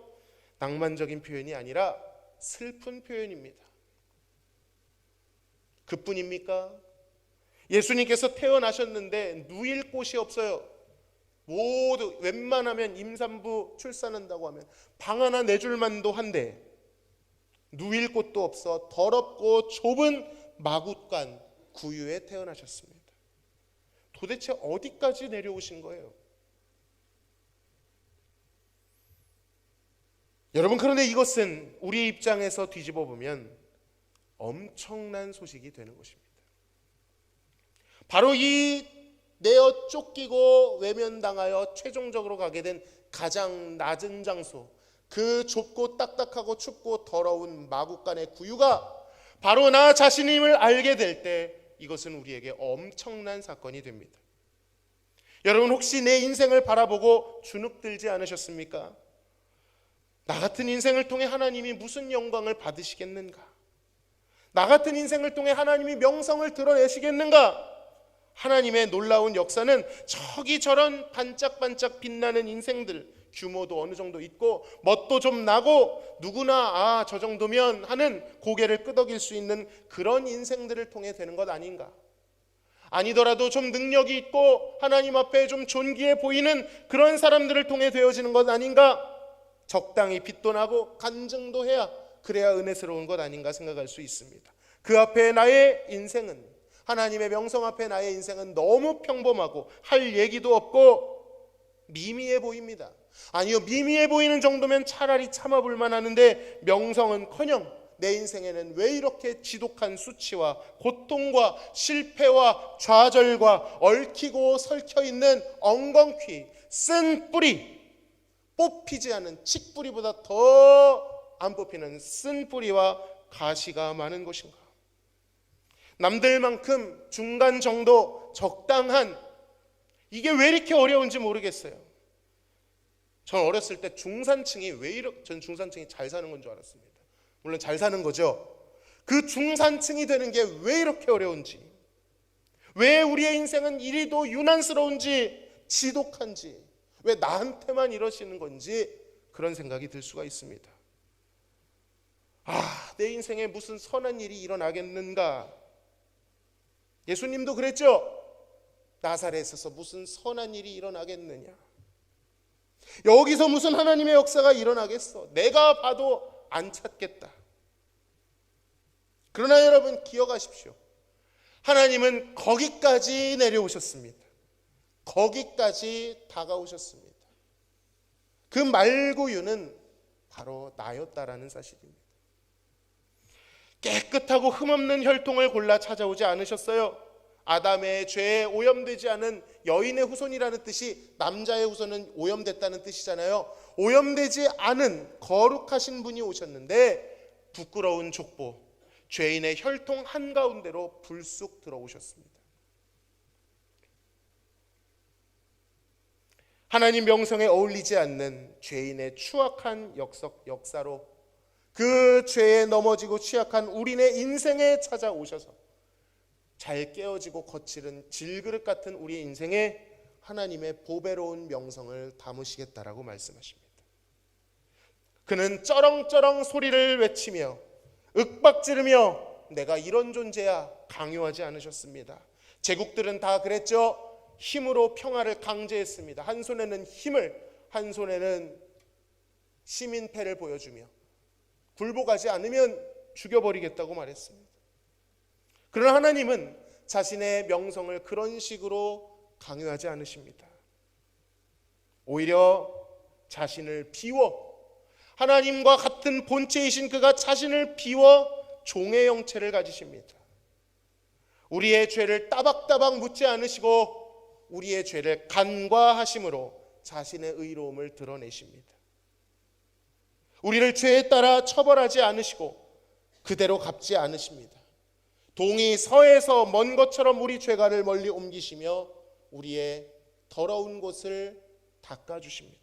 낭만적인 표현이 아니라 슬픈 표현입니다. 그뿐입니까? 예수님께서 태어나셨는데 누일 곳이 없어요. 모두 웬만하면 임산부 출산한다고 하면 방 하나 내줄 만도 한데 누일 곳도 없어 더럽고 좁은 마굿간 구유에 태어나셨습니다. 도대체 어디까지 내려오신 거예요? 여러분, 그런데 이것은 우리 입장에서 뒤집어 보면 엄청난 소식이 되는 것입니다. 바로 이 내어 쫓기고 외면당하여 최종적으로 가게 된 가장 낮은 장소, 그 좁고 딱딱하고 춥고 더러운 마국간의 구유가 바로 나 자신임을 알게 될 때 이것은 우리에게 엄청난 사건이 됩니다. 여러분, 혹시 내 인생을 바라보고 주눅들지 않으셨습니까? 나 같은 인생을 통해 하나님이 무슨 영광을 받으시겠는가? 나 같은 인생을 통해 하나님이 명성을 드러내시겠는가? 하나님의 놀라운 역사는 저기 저런 반짝반짝 빛나는 인생들, 규모도 어느 정도 있고 멋도 좀 나고 누구나 저 정도면 하는 고개를 끄덕일 수 있는 그런 인생들을 통해 되는 것 아닌가? 아니더라도 좀 능력이 있고 하나님 앞에 좀 존귀해 보이는 그런 사람들을 통해 되어지는 것 아닌가? 적당히 빚도 나고 간증도 해야 그래야 은혜스러운 것 아닌가 생각할 수 있습니다. 그 앞에 나의 인생은, 하나님의 명성 앞에 나의 인생은 너무 평범하고 할 얘기도 없고 미미해 보입니다. 아니요, 미미해 보이는 정도면 차라리 참아볼 만하는데 명성은커녕 내 인생에는 왜 이렇게 지독한 수치와 고통과 실패와 좌절과 얽히고 설켜있는 엉겅퀴 쓴 뿌리, 뽑히지 않은 칡뿌리보다 더 안 뽑히는 쓴 뿌리와 가시가 많은 것인가? 남들만큼 중간 정도 적당한, 이게 왜 이렇게 어려운지 모르겠어요. 전 어렸을 때 중산층이 왜 이렇게, 전 중산층이 잘 사는 건 줄 알았습니다. 물론 잘 사는 거죠. 그 중산층이 되는 게 왜 이렇게 어려운지, 왜 우리의 인생은 이리도 유난스러운지 지독한지, 왜 나한테만 이러시는 건지 그런 생각이 들 수가 있습니다. 내 인생에 무슨 선한 일이 일어나겠는가? 예수님도 그랬죠. 나사렛에서 무슨 선한 일이 일어나겠느냐? 여기서 무슨 하나님의 역사가 일어나겠어? 내가 봐도 안 찾겠다. 그러나 여러분 기억하십시오. 하나님은 거기까지 내려오셨습니다. 거기까지 다가오셨습니다. 그 말구유는 바로 나였다라는 사실입니다. 깨끗하고 흠없는 혈통을 골라 찾아오지 않으셨어요. 아담의 죄에 오염되지 않은 여인의 후손이라는 뜻이 남자의 후손은 오염됐다는 뜻이잖아요. 오염되지 않은 거룩하신 분이 오셨는데 부끄러운 족보, 죄인의 혈통 한가운데로 불쑥 들어오셨습니다. 하나님 명성에 어울리지 않는 죄인의 추악한 역사로 그 죄에 넘어지고 취약한 우리네 인생에 찾아오셔서 잘 깨어지고 거칠은 질그릇 같은 우리의 인생에 하나님의 보배로운 명성을 담으시겠다라고 말씀하십니다. 그는 쩌렁쩌렁 소리를 외치며 윽박지르며 내가 이런 존재야 강요하지 않으셨습니다. 제국들은 다 그랬죠. 힘으로 평화를 강제했습니다. 한 손에는 힘을, 한 손에는 시민패를 보여주며 굴복하지 않으면 죽여버리겠다고 말했습니다. 그러나 하나님은 자신의 명성을 그런 식으로 강요하지 않으십니다. 오히려 자신을 비워, 하나님과 같은 본체이신 그가 자신을 비워 종의 형체를 가지십니다. 우리의 죄를 따박따박 묻지 않으시고 우리의 죄를 간과하심으로 자신의 의로움을 드러내십니다. 우리를 죄에 따라 처벌하지 않으시고 그대로 갚지 않으십니다. 동이 서에서 먼 것처럼 우리 죄가를 멀리 옮기시며 우리의 더러운 곳을 닦아주십니다.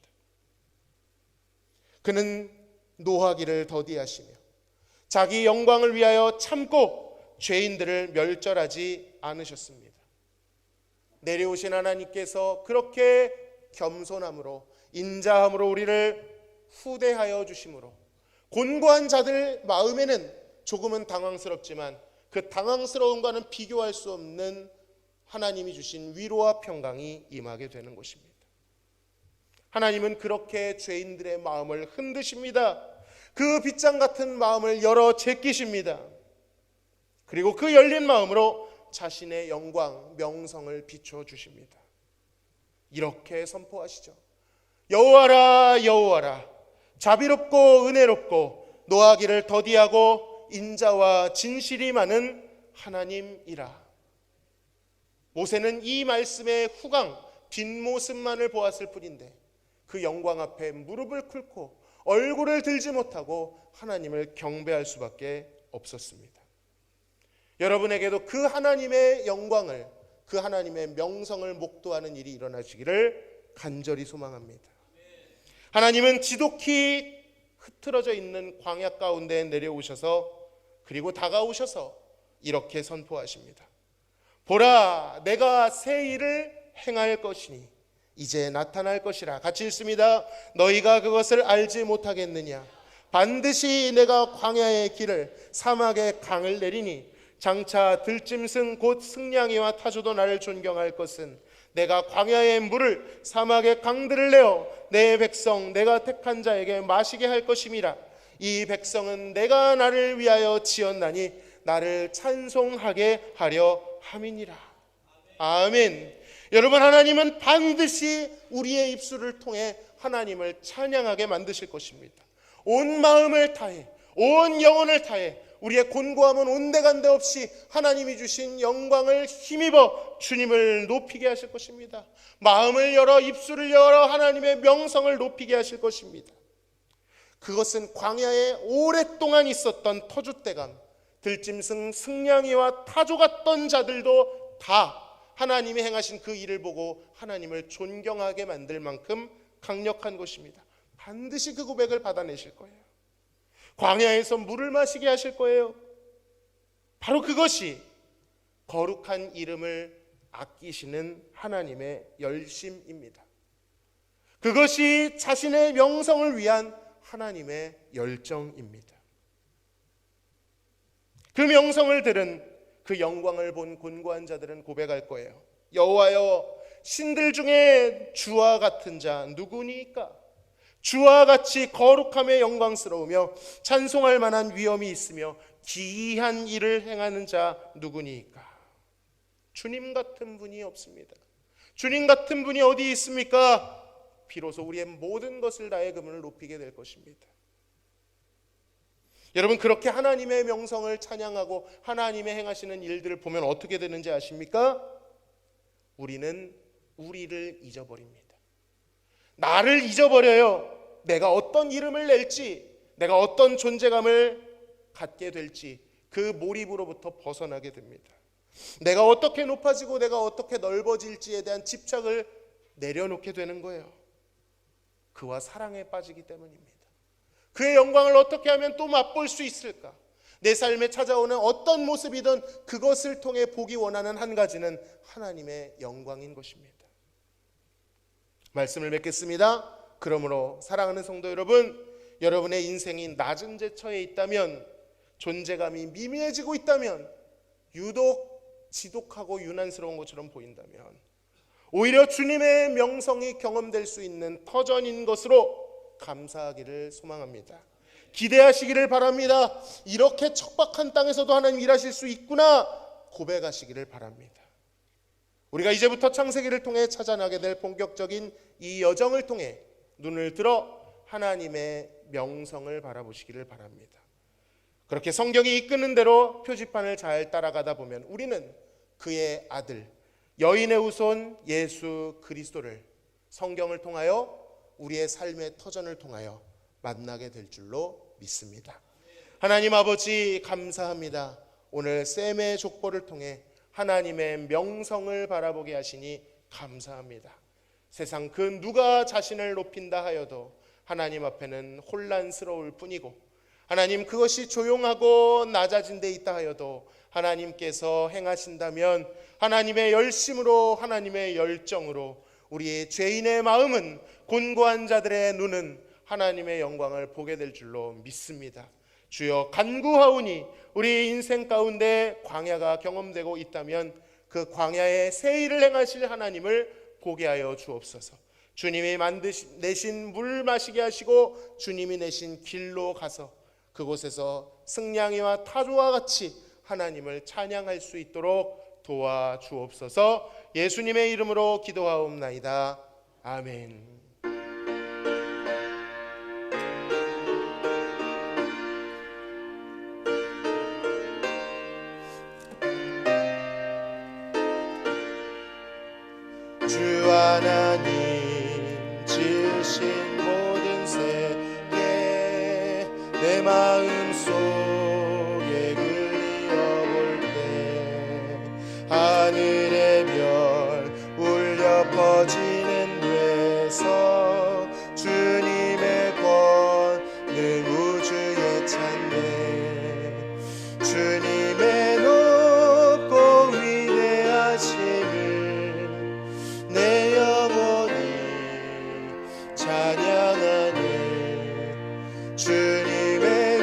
그는 노하기를 더디하시며 자기 영광을 위하여 참고 죄인들을 멸절하지 않으셨습니다. 내려오신 하나님께서 그렇게 겸손함으로 인자함으로 우리를 후대하여 주심으로 곤고한 자들 마음에는 조금은 당황스럽지만 그 당황스러움과는 비교할 수 없는 하나님이 주신 위로와 평강이 임하게 되는 것입니다. 하나님은 그렇게 죄인들의 마음을 흔드십니다. 그 빗장 같은 마음을 열어 제끼십니다. 그리고 그 열린 마음으로 자신의 영광, 명성을 비춰주십니다. 이렇게 선포하시죠. 여호와라 여호와라, 자비롭고 은혜롭고 노하기를 더디하고 인자와 진실이 많은 하나님이라. 모세는 이 말씀의 후강 뒷모습만을 보았을 뿐인데 그 영광 앞에 무릎을 꿇고 얼굴을 들지 못하고 하나님을 경배할 수밖에 없었습니다. 여러분에게도 그 하나님의 영광을, 그 하나님의 명성을 목도하는 일이 일어나시기를 간절히 소망합니다. 하나님은 지독히 흐트러져 있는 광야 가운데 내려오셔서 그리고 다가오셔서 이렇게 선포하십니다. 보라, 내가 새 일을 행할 것이니 이제 나타날 것이라. 같이 읽습니다. 너희가 그것을 알지 못하겠느냐? 반드시 내가 광야의 길을 사막의 강을 내리니 장차 들짐승 곧 승냥이와 타조도 나를 존경할 것은 내가 광야의 물을 사막의 강들을 내어 내 백성 내가 택한 자에게 마시게 할 것임이라. 이 백성은 내가 나를 위하여 지었나니 나를 찬송하게 하려 함이니라. 아멘. 여러분, 하나님은 반드시 우리의 입술을 통해 하나님을 찬양하게 만드실 것입니다. 온 마음을 다해, 온 영혼을 다해 우리의 곤고함은 온데간데 없이 하나님이 주신 영광을 힘입어 주님을 높이게 하실 것입니다. 마음을 열어, 입술을 열어 하나님의 명성을 높이게 하실 것입니다. 그것은 광야에 오랫동안 있었던 터줏대감, 들짐승, 승냥이와 타조 같던 자들도 다 하나님이 행하신 그 일을 보고 하나님을 존경하게 만들 만큼 강력한 것입니다. 반드시 그 고백을 받아내실 거예요. 광야에서 물을 마시게 하실 거예요. 바로 그것이 거룩한 이름을 아끼시는 하나님의 열심입니다. 그것이 자신의 명성을 위한 하나님의 열정입니다. 그 명성을 들은, 그 영광을 본 곤고한 자들은 고백할 거예요. 여호와여, 신들 중에 주와 같은 자 누구니까? 주와 같이 거룩함에 영광스러우며 찬송할 만한 위엄이 있으며 기이한 일을 행하는 자 누구니까? 주님 같은 분이 없습니다. 주님 같은 분이 어디 있습니까? 비로소 우리의 모든 것을 다해 그분을 높이게 될 것입니다. 여러분, 그렇게 하나님의 명성을 찬양하고 하나님의 행하시는 일들을 보면 어떻게 되는지 아십니까? 우리는 우리를 잊어버립니다. 나를 잊어버려요. 내가 어떤 이름을 낼지, 내가 어떤 존재감을 갖게 될지 그 몰입으로부터 벗어나게 됩니다. 내가 어떻게 높아지고 내가 어떻게 넓어질지에 대한 집착을 내려놓게 되는 거예요. 그와 사랑에 빠지기 때문입니다. 그의 영광을 어떻게 하면 또 맛볼 수 있을까? 내 삶에 찾아오는 어떤 모습이든 그것을 통해 보기 원하는 한 가지는 하나님의 영광인 것입니다. 말씀을 맺겠습니다. 그러므로 사랑하는 성도 여러분, 여러분의 인생이 낮은 제처에 있다면, 존재감이 미미해지고 있다면, 유독 지독하고 유난스러운 것처럼 보인다면, 오히려 주님의 명성이 경험될 수 있는 터전인 것으로 감사하기를 소망합니다. 기대하시기를 바랍니다. 이렇게 척박한 땅에서도 하나님 일하실 수 있구나 고백하시기를 바랍니다. 우리가 이제부터 창세기를 통해 찾아나게 될 본격적인 이 여정을 통해 눈을 들어 하나님의 명성을 바라보시기를 바랍니다. 그렇게 성경이 이끄는 대로 표지판을 잘 따라가다 보면 우리는 그의 아들, 여인의 후손 예수 그리스도를 성경을 통하여 우리의 삶의 터전을 통하여 만나게 될 줄로 믿습니다. 하나님 아버지, 감사합니다. 오늘 셈의 족보를 통해 하나님의 명성을 바라보게 하시니 감사합니다. 세상 그 누가 자신을 높인다 하여도 하나님 앞에는 혼란스러울 뿐이고, 하나님 그것이 조용하고 낮아진 데 있다 하여도 하나님께서 행하신다면 하나님의 열심으로, 하나님의 열정으로 우리의 죄인의 마음은, 곤고한 자들의 눈은 하나님의 영광을 보게 될 줄로 믿습니다. 주여, 간구하오니 우리 인생 가운데 광야가 경험되고 있다면 그 광야에 새 일을 행하실 하나님을 보게 하여 주옵소서. 주님이 내신 물 마시게 하시고 주님이 내신 길로 가서 그곳에서 승냥이와 타조와 같이 하나님을 찬양할 수 있도록 도와주옵소서. 예수님의 이름으로 기도하옵나이다. 아멘. 주 하나님 지으신 모든 세계 내 마음 속에 그리워볼 때 하늘의 별 울려 퍼지는 데서 주님의 권능 우주에 찬네. 주님의 높고 위대하심을 내 영혼이 찬양하네. 주님의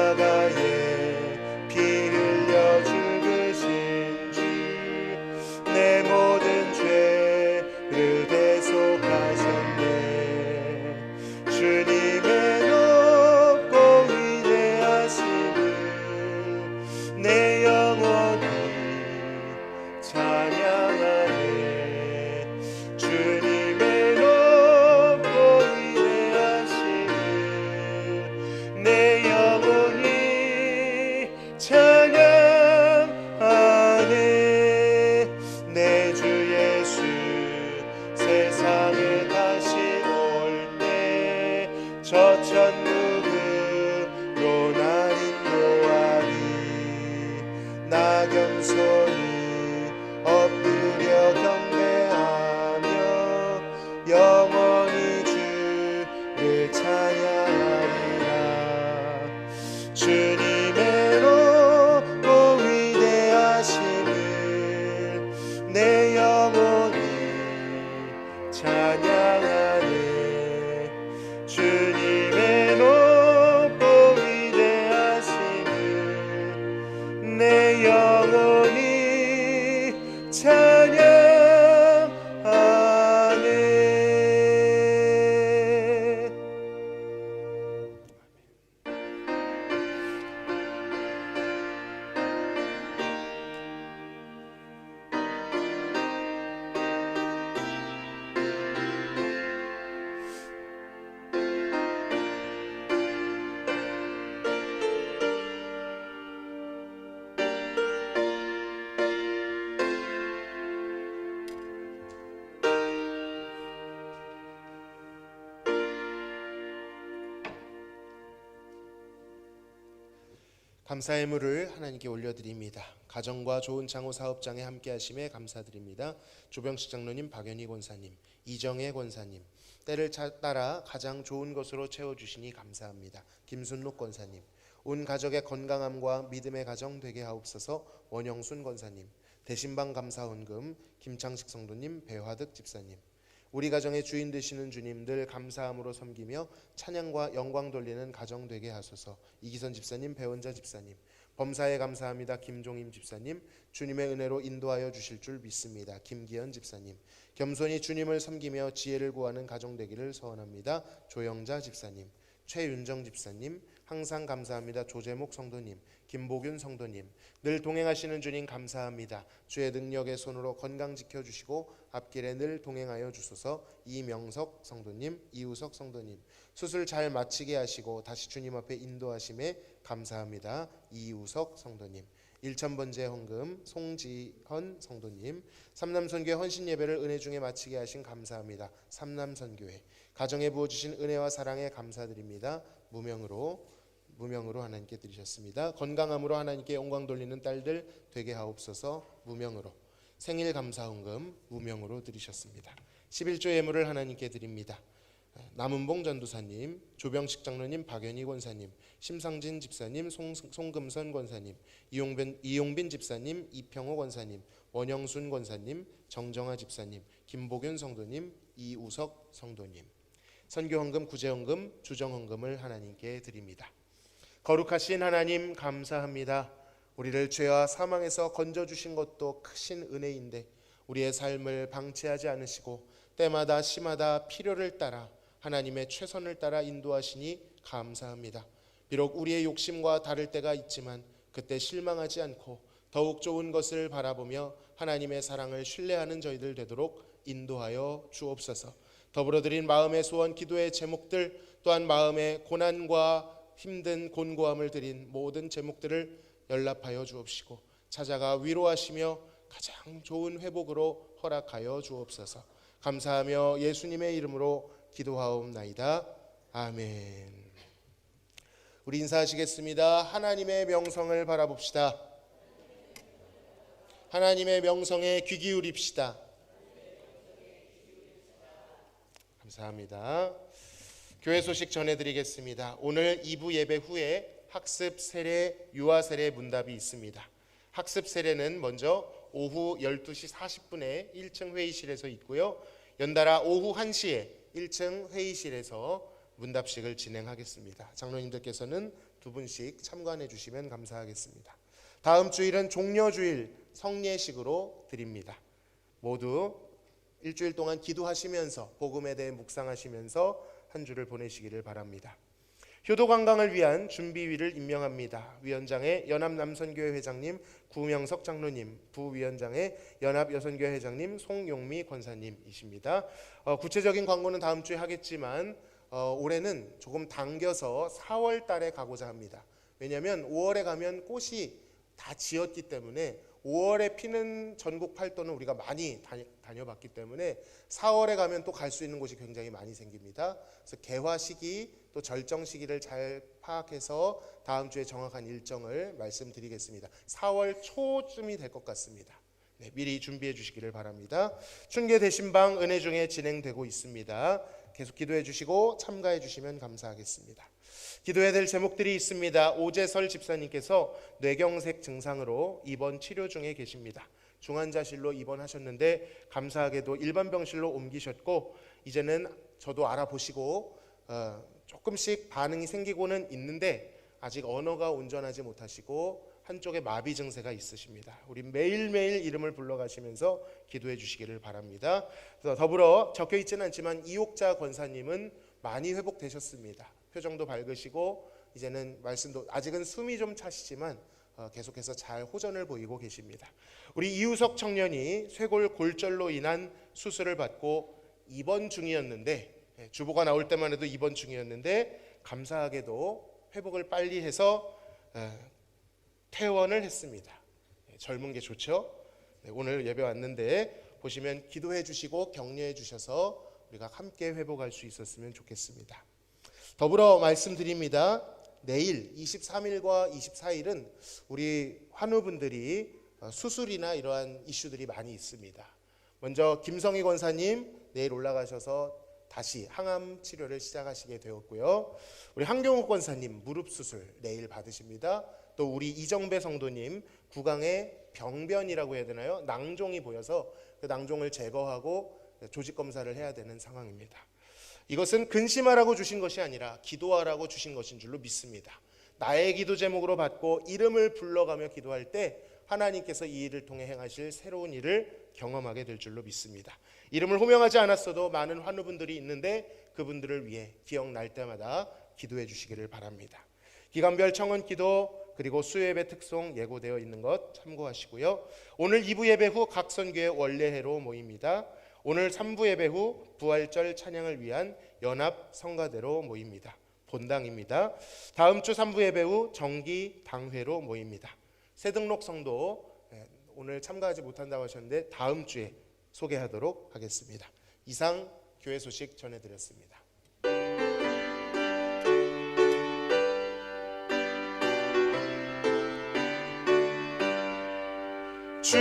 십자가에 피 흘려 죽으신 주, 내 모든 죄를 대속하셨네. 주님의 높고 위대하심을 내 영혼이 찬양하네. 주님의 높고 위대하심을 내 영혼이 찬양하네. 내 주 예수 세상에 다시 올 때 저 천국으로 날 인도하리. 나 겸손히 엎드려 경배하며 영원히 주를 찬양하리라. 주님의 높고 위대하심을 내 영혼이 찬양하네. 주님의 높고 위대하심을 내 영혼이 찬양하네. 감사의 물을 하나님께 올려드립니다. 가정과 좋은 창호 사업장에 함께 하심에 감사드립니다. 조병식 장로님, 박연희 권사님, 이정혜 권사님, 때를 따라 가장 좋은 것으로 채워주시니 감사합니다. 김순록 권사님, 온 가족의 건강함과 믿음의 가정 되게 하옵소서. 원영순 권사님, 대신방 감사헌금 김창식 성도님, 배화득 집사님, 우리 가정의 주인 되시는 주님들 감사함으로 섬기며 찬양과 영광 돌리는 가정 되게 하소서. 이기선 집사님, 배원자 집사님, 범사에 감사합니다. 김종임 집사님, 주님의 은혜로 인도하여 주실 줄 믿습니다. 김기현 집사님, 겸손히 주님을 섬기며 지혜를 구하는 가정 되기를 소원합니다. 조영자 집사님, 최윤정 집사님, 항상 감사합니다. 조재목 성도님, 김보균 성도님, 늘 동행하시는 주님 감사합니다. 주의 능력의 손으로 건강 지켜주시고 앞길에 늘 동행하여 주소서. 이명석 성도님, 이우석 성도님, 수술 잘 마치게 하시고 다시 주님 앞에 인도하심에 감사합니다. 이우석 성도님, 일천번제 헌금 송지헌 성도님, 삼남선교회 헌신예배를 은혜 중에 마치게 하신 감사합니다. 삼남선교회, 가정에 부어주신 은혜와 사랑에 감사드립니다. 무명으로 하나님께 드리셨습니다. 건강함으로 하나님께 영광 돌리는 딸들 되게 하옵소서. 무명으로, 생일 감사헌금 무명으로 드리셨습니다. 11조 예물을 하나님께 드립니다. 남은봉 전도사님, 조병식 장로님, 박연희 권사님, 심상진 집사님, 송금선 권사님, 이용빈 집사님, 이평호 권사님, 원영순 권사님, 정정아 집사님, 김보균 성도님, 이우석 성도님, 선교헌금, 구제헌금, 주정헌금을 하나님께 드립니다. 거룩하신 하나님 감사합니다. 우리를 죄와 사망에서 건져주신 것도 크신 은혜인데 우리의 삶을 방치하지 않으시고 때마다 시마다 필요를 따라 하나님의 최선을 따라 인도하시니 감사합니다. 비록 우리의 욕심과 다를 때가 있지만 그때 실망하지 않고 더욱 좋은 것을 바라보며 하나님의 사랑을 신뢰하는 저희들 되도록 인도하여 주옵소서. 더불어 드린 마음의 소원, 기도의 제목들, 또한 마음의 고난과 힘든 곤고함을 드린 모든 제목들을 연락하여 주옵시고 찾아가 위로하시며 가장 좋은 회복으로 허락하여 주옵소서. 감사하며 예수님의 이름으로 기도하옵나이다. 아멘. 우리 인사하시겠습니다. 하나님의 명성을 바라봅시다. 하나님의 명성에 귀 기울입시다. 감사합니다. 교회 소식 전해드리겠습니다. 오늘 2부 예배 후에 학습 세례, 유아 세례 문답이 있습니다. 학습 세례는 먼저 오후 12시 40분에 1층 회의실에서 있고요. 연달아 오후 1시에 1층 회의실에서 문답식을 진행하겠습니다. 장로님들께서는 두 분씩 참관해 주시면 감사하겠습니다. 다음 주일은 종려주일 성례식으로 드립니다. 모두 일주일 동안 기도하시면서 복음에 대해 묵상하시면서 한 주를 보내시기를 바랍니다. 효도관광을 위한 준비위를 임명합니다. 위원장의 연합남선교회 회장님 구명석 장로님, 부위원장의 연합여선교회 회장님 송용미 권사님이십니다. 구체적인 광고는 다음 주에 하겠지만 올해는 조금 당겨서 4월 달에 가고자 합니다. 왜냐하면 5월에 가면 꽃이 다 지었기 때문에 5월에 피는 전국 팔도는 우리가 많이 다녀봤기 때문에 4월에 가면 또 갈 수 있는 곳이 굉장히 많이 생깁니다. 그래서 개화 시기 또 절정 시기를 잘 파악해서 다음 주에 정확한 일정을 말씀드리겠습니다. 4월 초쯤이 될 것 같습니다. 네, 미리 준비해 주시기를 바랍니다. 춘계 대신방 은혜 중에 진행되고 있습니다. 계속 기도해 주시고 참가해 주시면 감사하겠습니다. 기도해야 될 제목들이 있습니다. 오재설 집사님께서 뇌경색 증상으로 입원 치료 중에 계십니다. 중환자실로 입원하셨는데 감사하게도 일반 병실로 옮기셨고 이제는 저도 알아보시고 조금씩 반응이 생기고는 있는데 아직 언어가 온전하지 못하시고 한쪽에 마비 증세가 있으십니다. 우리 매일매일 이름을 불러가시면서 기도해 주시기를 바랍니다. 더불어 적혀 있지는 않지만 이옥자 권사님은 많이 회복되셨습니다. 표정도 밝으시고 이제는 말씀도 아직은 숨이 좀 차시지만 계속해서 잘 호전을 보이고 계십니다. 우리 이우석 청년이 쇄골 골절로 인한 수술을 받고 입원 중이었는데 주보가 나올 때만 해도 입원 중이었는데 감사하게도 회복을 빨리 해서 퇴원을 했습니다. 젊은 게 좋죠. 오늘 예배 왔는데 보시면 기도해 주시고 격려해 주셔서 우리가 함께 회복할 수 있었으면 좋겠습니다. 더불어 말씀드립니다. 내일 23일과 24일은 우리 환우분들이 수술이나 이러한 이슈들이 많이 있습니다. 먼저 김성희 권사님 내일 올라가셔서 다시 항암 치료를 시작하시게 되었고요. 우리 한경욱 권사님 무릎 수술 내일 받으십니다. 또 우리 이정배 성도님 구강에 병변이라고 해야 되나요? 낭종이 보여서 그 낭종을 제거하고 조직 검사를 해야 되는 상황입니다. 이것은 근심하라고 주신 것이 아니라 기도하라고 주신 것인 줄로 믿습니다. 나의 기도 제목으로 받고 이름을 불러가며 기도할 때 하나님께서 이 일을 통해 행하실 새로운 일을 경험하게 될 줄로 믿습니다. 이름을 호명하지 않았어도 많은 환우분들이 있는데 그분들을 위해 기억날 때마다 기도해 주시기를 바랍니다. 기간별 청원 기도 그리고 수요예배 특송 예고되어 있는 것 참고하시고요. 오늘 2부 예배 후 각 선교회 원례회로 모입니다. 오늘 3부 예배 후 부활절 찬양을 위한 연합 성가대로 모입니다. 본당입니다. 다음 주 3부 예배 후 정기 당회로 모입니다. 새 등록 성도 오늘 참가하지 못한다고 하셨는데 다음 주에 소개하도록 하겠습니다. 이상 교회 소식 전해드렸습니다. 주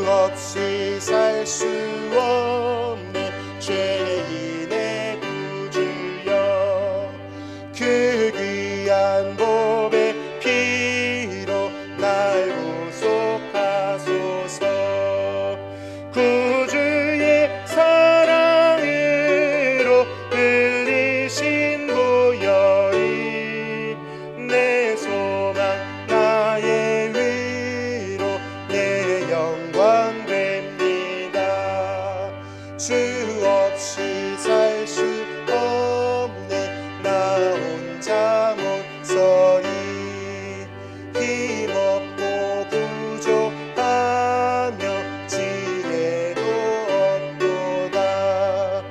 없이 살 수 없네 죄인의 구주여 그 귀한 보배 피로 날 구속하소서 구주의 사랑으로 흘리신 보혈이 내 소망 나의 위로 내 영광 됩니다. 주 없이 살 수 없네 나 혼자 못 서리 힘없고 부족하며 지혜도 없도다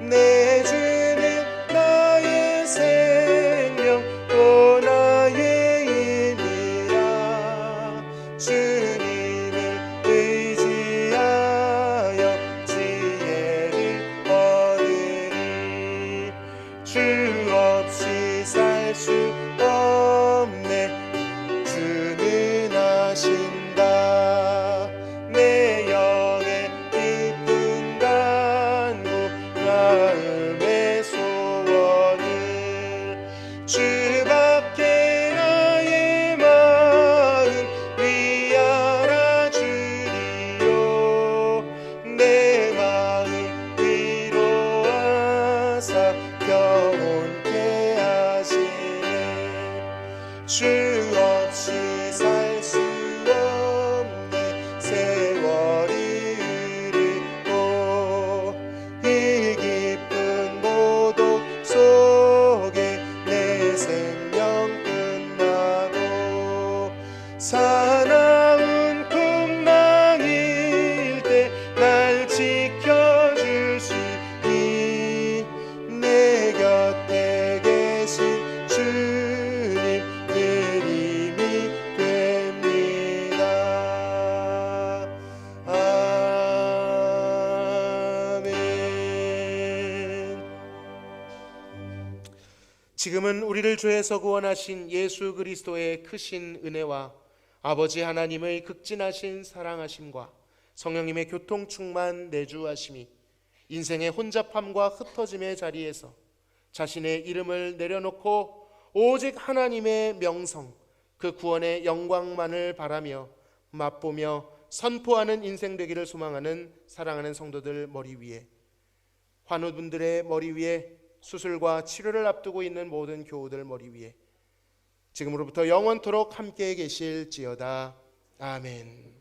내 주는 나의 생명 또 나의 힘이라 주님을 의지하여 지혜를 얻으리 주 없이 살 수 없네 주는 하신다 내 영의 깊은 간구 마음의 소원을 주밖에 나의 마음 위하라 주리요 내 마음 위로하사 평온케 주 없이 살 수 없네. 세월이 흐르고 이 깊은 고독 속에 내 생명 끝나고 사나운 풍랑일 때 날 지켜줄 수 있니. 내 곁에 계신 주님 늘 힘이 됩니다. 아멘. 지금은 우리를 죄에서 구원하신 예수 그리스도의 크신 은혜와 아버지 하나님의 극진하신 사랑하심과 성령님의 교통 충만 내주하심이 인생의 혼잡함과 흩어짐의 자리에서 자신의 이름을 내려놓고 오직 하나님의 명성, 그 구원의 영광만을 바라며 맛보며 선포하는 인생 되기를 소망하는 사랑하는 성도들 머리 위에, 환우분들의 머리 위에, 수술과 치료를 앞두고 있는 모든 교우들 머리 위에 지금으로부터 영원토록 함께 계실지어다. 아멘.